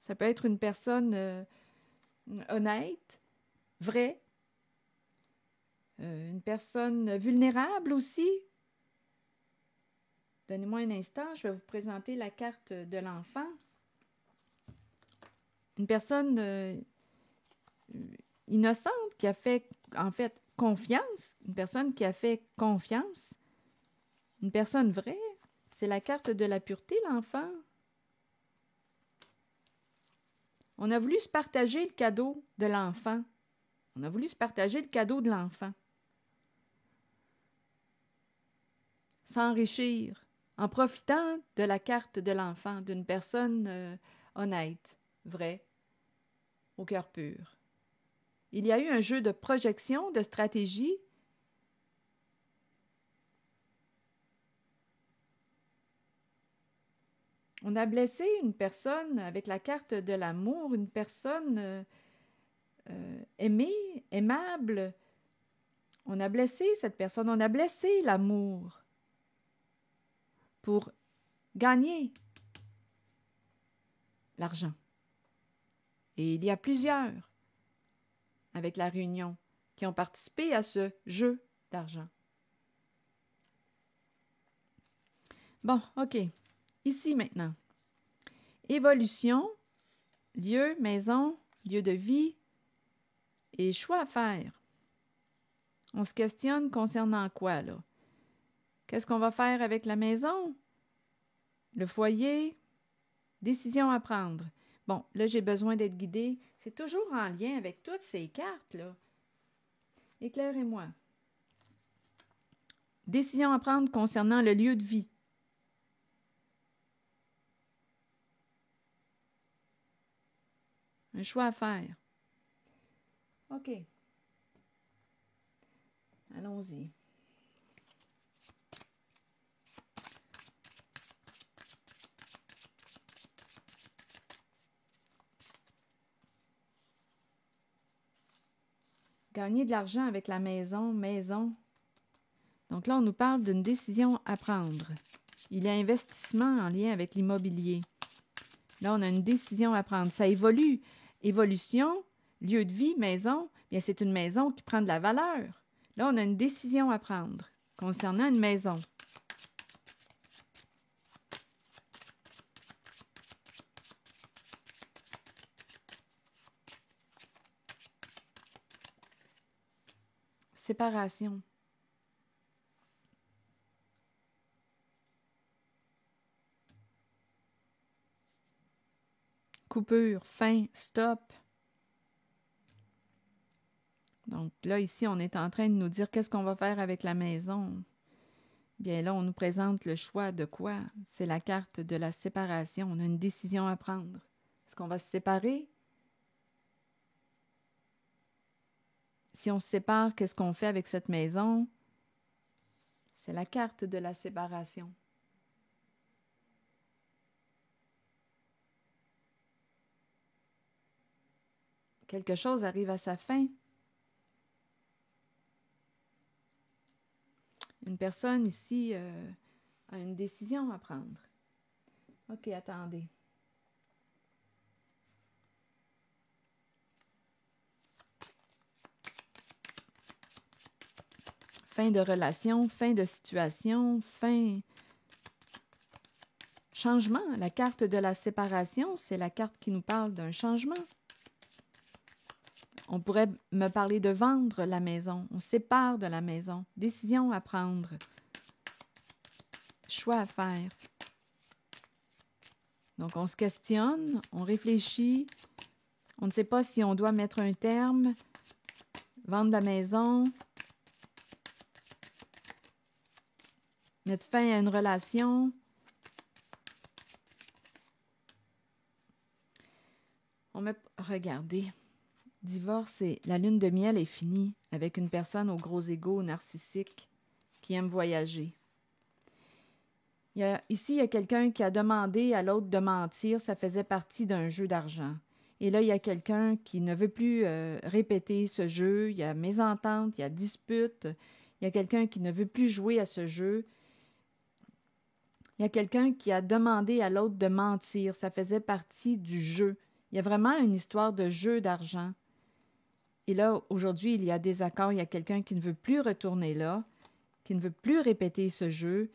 Ça peut être une personne honnête, vraie, une personne vulnérable aussi. Donnez-moi un instant, je vais vous présenter la carte de l'enfant. Une personne innocente qui a fait, en fait, confiance. Une personne qui a fait confiance. Une personne vraie. C'est la carte de la pureté, l'enfant. On a voulu se partager le cadeau de l'enfant. On a voulu se partager le cadeau de l'enfant. S'enrichir en profitant de la carte de l'enfant, d'une personne honnête, vraie, au cœur pur. Il y a eu un jeu de projection, de stratégie. On a blessé une personne avec la carte de l'amour, une personne aimée, aimable. On a blessé cette personne, on a blessé l'amour pour gagner l'argent. Et il y a plusieurs avec la réunion qui ont participé à ce jeu d'argent. Bon, OK. Ici maintenant. Évolution, lieu, maison, lieu de vie et choix à faire. On se questionne concernant quoi, là? Qu'est-ce qu'on va faire avec la maison? Le foyer? Décision à prendre. Bon, là, j'ai besoin d'être guidée. C'est toujours en lien avec toutes ces cartes-là. Éclairez-moi. Décision à prendre concernant le lieu de vie. Un choix à faire. OK. Allons-y. Gagner de l'argent avec la maison. Donc là, on nous parle d'une décision à prendre. Il y a investissement en lien avec l'immobilier. Là, on a une décision à prendre. Ça évolue. Évolution, lieu de vie, maison, bien c'est une maison qui prend de la valeur. Là, on a une décision à prendre concernant une maison. Séparation. Coupure, fin, stop. Donc là, ici, on est en train de nous dire qu'est-ce qu'on va faire avec la maison. Bien là, on nous présente le choix de quoi? C'est la carte de la séparation. On a une décision à prendre. Est-ce qu'on va se séparer? Si on se sépare, qu'est-ce qu'on fait avec cette maison? C'est la carte de la séparation. Quelque chose arrive à sa fin. Une personne ici a une décision à prendre. OK, attendez. Fin de relation, fin de situation, fin... Changement. La carte de la séparation, c'est la carte qui nous parle d'un changement. On pourrait me parler de vendre la maison. On sépare de la maison. Décision à prendre. Choix à faire. Donc, on se questionne, on réfléchit. On ne sait pas si on doit mettre un terme, vendre la maison, mettre fin à une relation. Regardez. Divorce et la lune de miel est finie avec une personne au gros ego narcissique qui aime voyager. Ici, il y a quelqu'un qui a demandé à l'autre de mentir, ça faisait partie d'un jeu d'argent. Et là, il y a quelqu'un qui ne veut plus répéter ce jeu, il y a mésentente, il y a dispute, il y a quelqu'un qui ne veut plus jouer à ce jeu. Il y a quelqu'un qui a demandé à l'autre de mentir, ça faisait partie du jeu. Il y a vraiment une histoire de jeu d'argent. Et là, aujourd'hui, il y a des accords. Il y a quelqu'un qui ne veut plus retourner là, qui ne veut plus répéter ce jeu.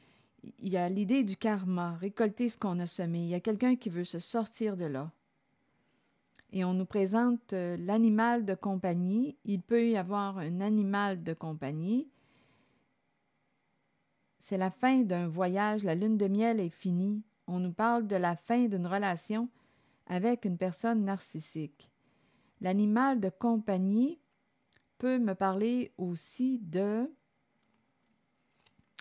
Il y a l'idée du karma, récolter ce qu'on a semé. Il y a quelqu'un qui veut se sortir de là. Et on nous présente l'animal de compagnie. Il peut y avoir un animal de compagnie. C'est la fin d'un voyage. La lune de miel est finie. On nous parle de la fin d'une relation avec une personne narcissique. L'animal de compagnie peut me parler aussi de...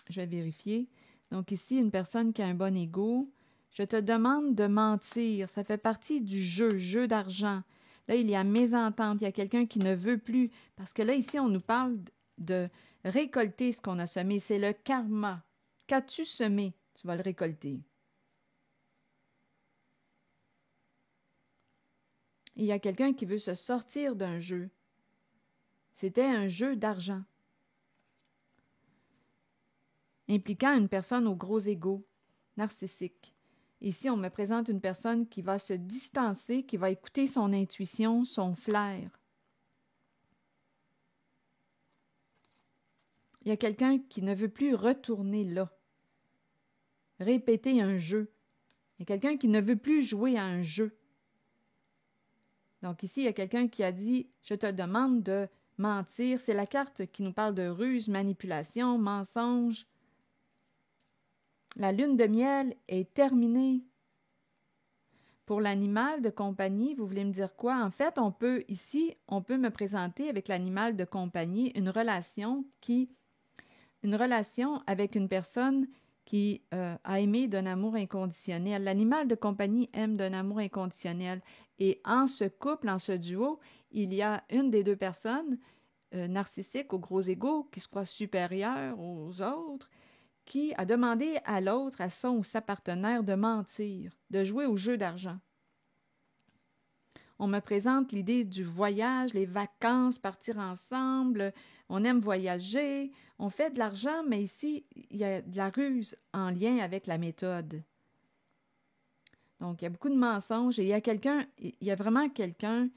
Je vais vérifier. Donc ici, une personne qui a un bon ego. Je te demande de mentir. Ça fait partie du jeu d'argent. Là, il y a mésentente. Il y a quelqu'un qui ne veut plus. Parce que là, ici, on nous parle de récolter ce qu'on a semé. C'est le karma. Qu'as-tu semé? Tu vas le récolter. Il y a quelqu'un qui veut se sortir d'un jeu. C'était un jeu d'argent, impliquant une personne au gros ego, narcissique. Ici, on me présente une personne qui va se distancer, qui va écouter son intuition, son flair. Il y a quelqu'un qui ne veut plus retourner là, répéter un jeu. Il y a quelqu'un qui ne veut plus jouer à un jeu. Donc ici, il y a quelqu'un qui a dit « Je te demande de mentir ». C'est la carte qui nous parle de ruse, manipulation, mensonge. La lune de miel est terminée. Pour l'animal de compagnie, vous voulez me dire quoi? En fait, on peut me présenter avec l'animal de compagnie une relation avec une personne qui a aimé d'un amour inconditionnel. L'animal de compagnie aime d'un amour inconditionnel. Et en ce couple, en ce duo, il y a une des deux personnes narcissique, au gros ego, qui se croit supérieure aux autres, qui a demandé à l'autre, à son ou sa partenaire, de mentir, de jouer au jeu d'argent. On me présente l'idée du voyage, les vacances, partir ensemble, on aime voyager, on fait de l'argent, mais ici, il y a de la ruse en lien avec la méthode. Donc, il y a beaucoup de mensonges et il y a vraiment quelqu'un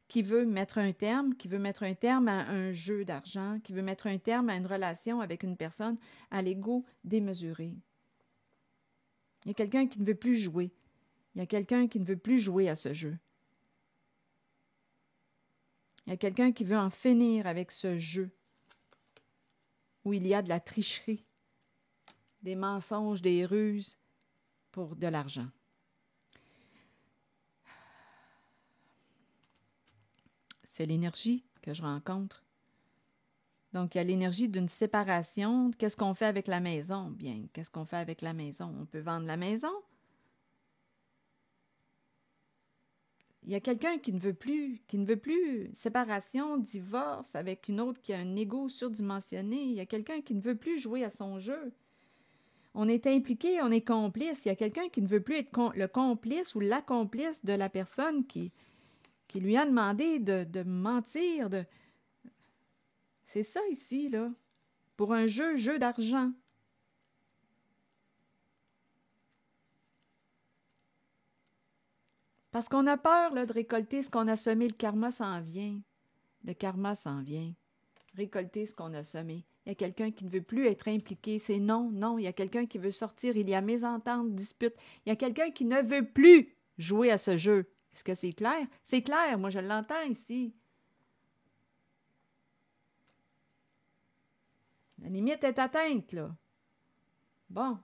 qui veut mettre un terme, à un jeu d'argent, qui veut mettre un terme à une relation avec une personne à l'ego démesuré. Il y a quelqu'un qui ne veut plus jouer. Il y a quelqu'un qui ne veut plus jouer à ce jeu. Il y a quelqu'un qui veut en finir avec ce jeu où il y a de la tricherie, des mensonges, des ruses pour de l'argent. C'est l'énergie que je rencontre. Donc, il y a l'énergie d'une séparation. Qu'est-ce qu'on fait avec la maison? Bien, qu'est-ce qu'on fait avec la maison? On peut vendre la maison. Il y a quelqu'un qui ne veut plus séparation, divorce avec une autre qui a un ego surdimensionné. Il y a quelqu'un qui ne veut plus jouer à son jeu. On est impliqué, on est complice. Il y a quelqu'un qui ne veut plus être le complice ou la complice de la personne qui lui a demandé de mentir. C'est ça ici, là, pour un jeu d'argent. Parce qu'on a peur là, de récolter ce qu'on a semé, le karma s'en vient. Le karma s'en vient. Récolter ce qu'on a semé. Il y a quelqu'un qui ne veut plus être impliqué. C'est non. Il y a quelqu'un qui veut sortir. Il y a mésentente, dispute. Il y a quelqu'un qui ne veut plus jouer à ce jeu. Est-ce que c'est clair? C'est clair, moi je l'entends ici. La limite est atteinte, là. Bon.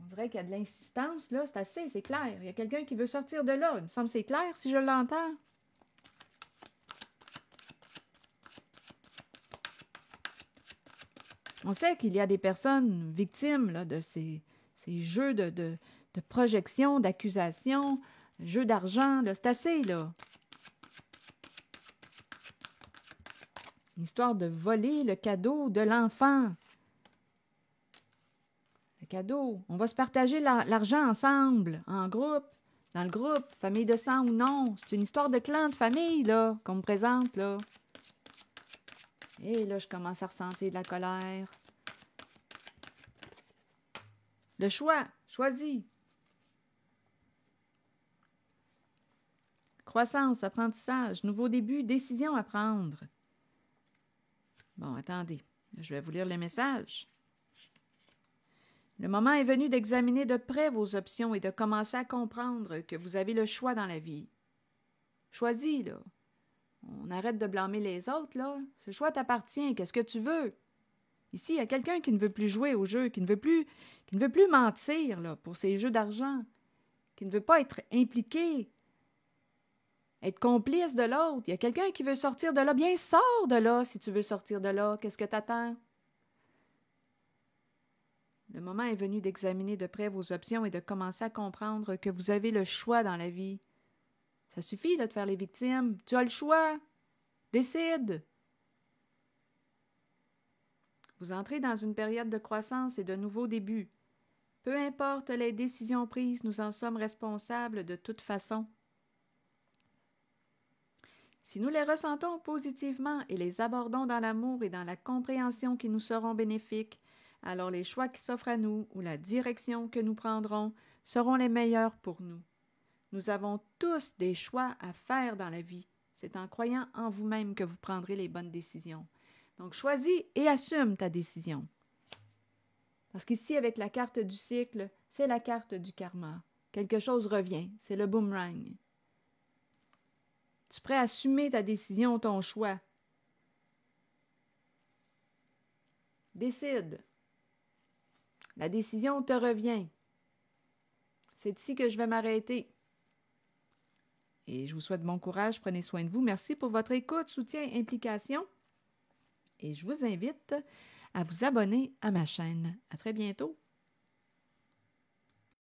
On dirait qu'il y a de l'insistance, là. C'est assez, c'est clair. Il y a quelqu'un qui veut sortir de là. Il me semble que c'est clair si je l'entends. On sait qu'il y a des personnes victimes là, de ces jeux de projection, d'accusation, jeux d'argent. C'est assez, là. Une histoire de voler le cadeau de l'enfant. Le cadeau. On va se partager l'argent ensemble, en groupe, dans le groupe, famille de sang ou non. C'est une histoire de clan, de famille, là, qu'on me présente, là. Et là, je commence à ressentir de la colère. Le choix, choisis. Croissance, apprentissage, nouveau début, décision à prendre. Bon, attendez, je vais vous lire le message. Le moment est venu d'examiner de près vos options et de commencer à comprendre que vous avez le choix dans la vie. Choisis, là. On arrête de blâmer les autres, là. Ce choix t'appartient. Qu'est-ce que tu veux? Ici, il y a quelqu'un qui ne veut plus jouer au jeu, qui ne veut plus mentir, là, pour ses jeux d'argent, qui ne veut pas être impliqué, être complice de l'autre. Il y a quelqu'un qui veut sortir de là. Bien, sors de là si tu veux sortir de là. Qu'est-ce que t'attends? Le moment est venu d'examiner de près vos options et de commencer à comprendre que vous avez le choix dans la vie. Ça suffit là, de faire les victimes. Tu as le choix. Décide. Vous entrez dans une période de croissance et de nouveaux débuts. Peu importe les décisions prises, nous en sommes responsables de toute façon. Si nous les ressentons positivement et les abordons dans l'amour et dans la compréhension qui nous seront bénéfiques, alors les choix qui s'offrent à nous ou la direction que nous prendrons seront les meilleurs pour nous. Nous avons tous des choix à faire dans la vie. C'est en croyant en vous-même que vous prendrez les bonnes décisions. Donc, choisis et assume ta décision. Parce qu'ici, avec la carte du cycle, c'est la carte du karma. Quelque chose revient, c'est le boomerang. Tu es prêt à assumer ta décision, ton choix. Décide. La décision te revient. C'est ici que je vais m'arrêter. Et je vous souhaite bon courage, prenez soin de vous. Merci pour votre écoute, soutien, implication. Et je vous invite à vous abonner à ma chaîne. À très bientôt.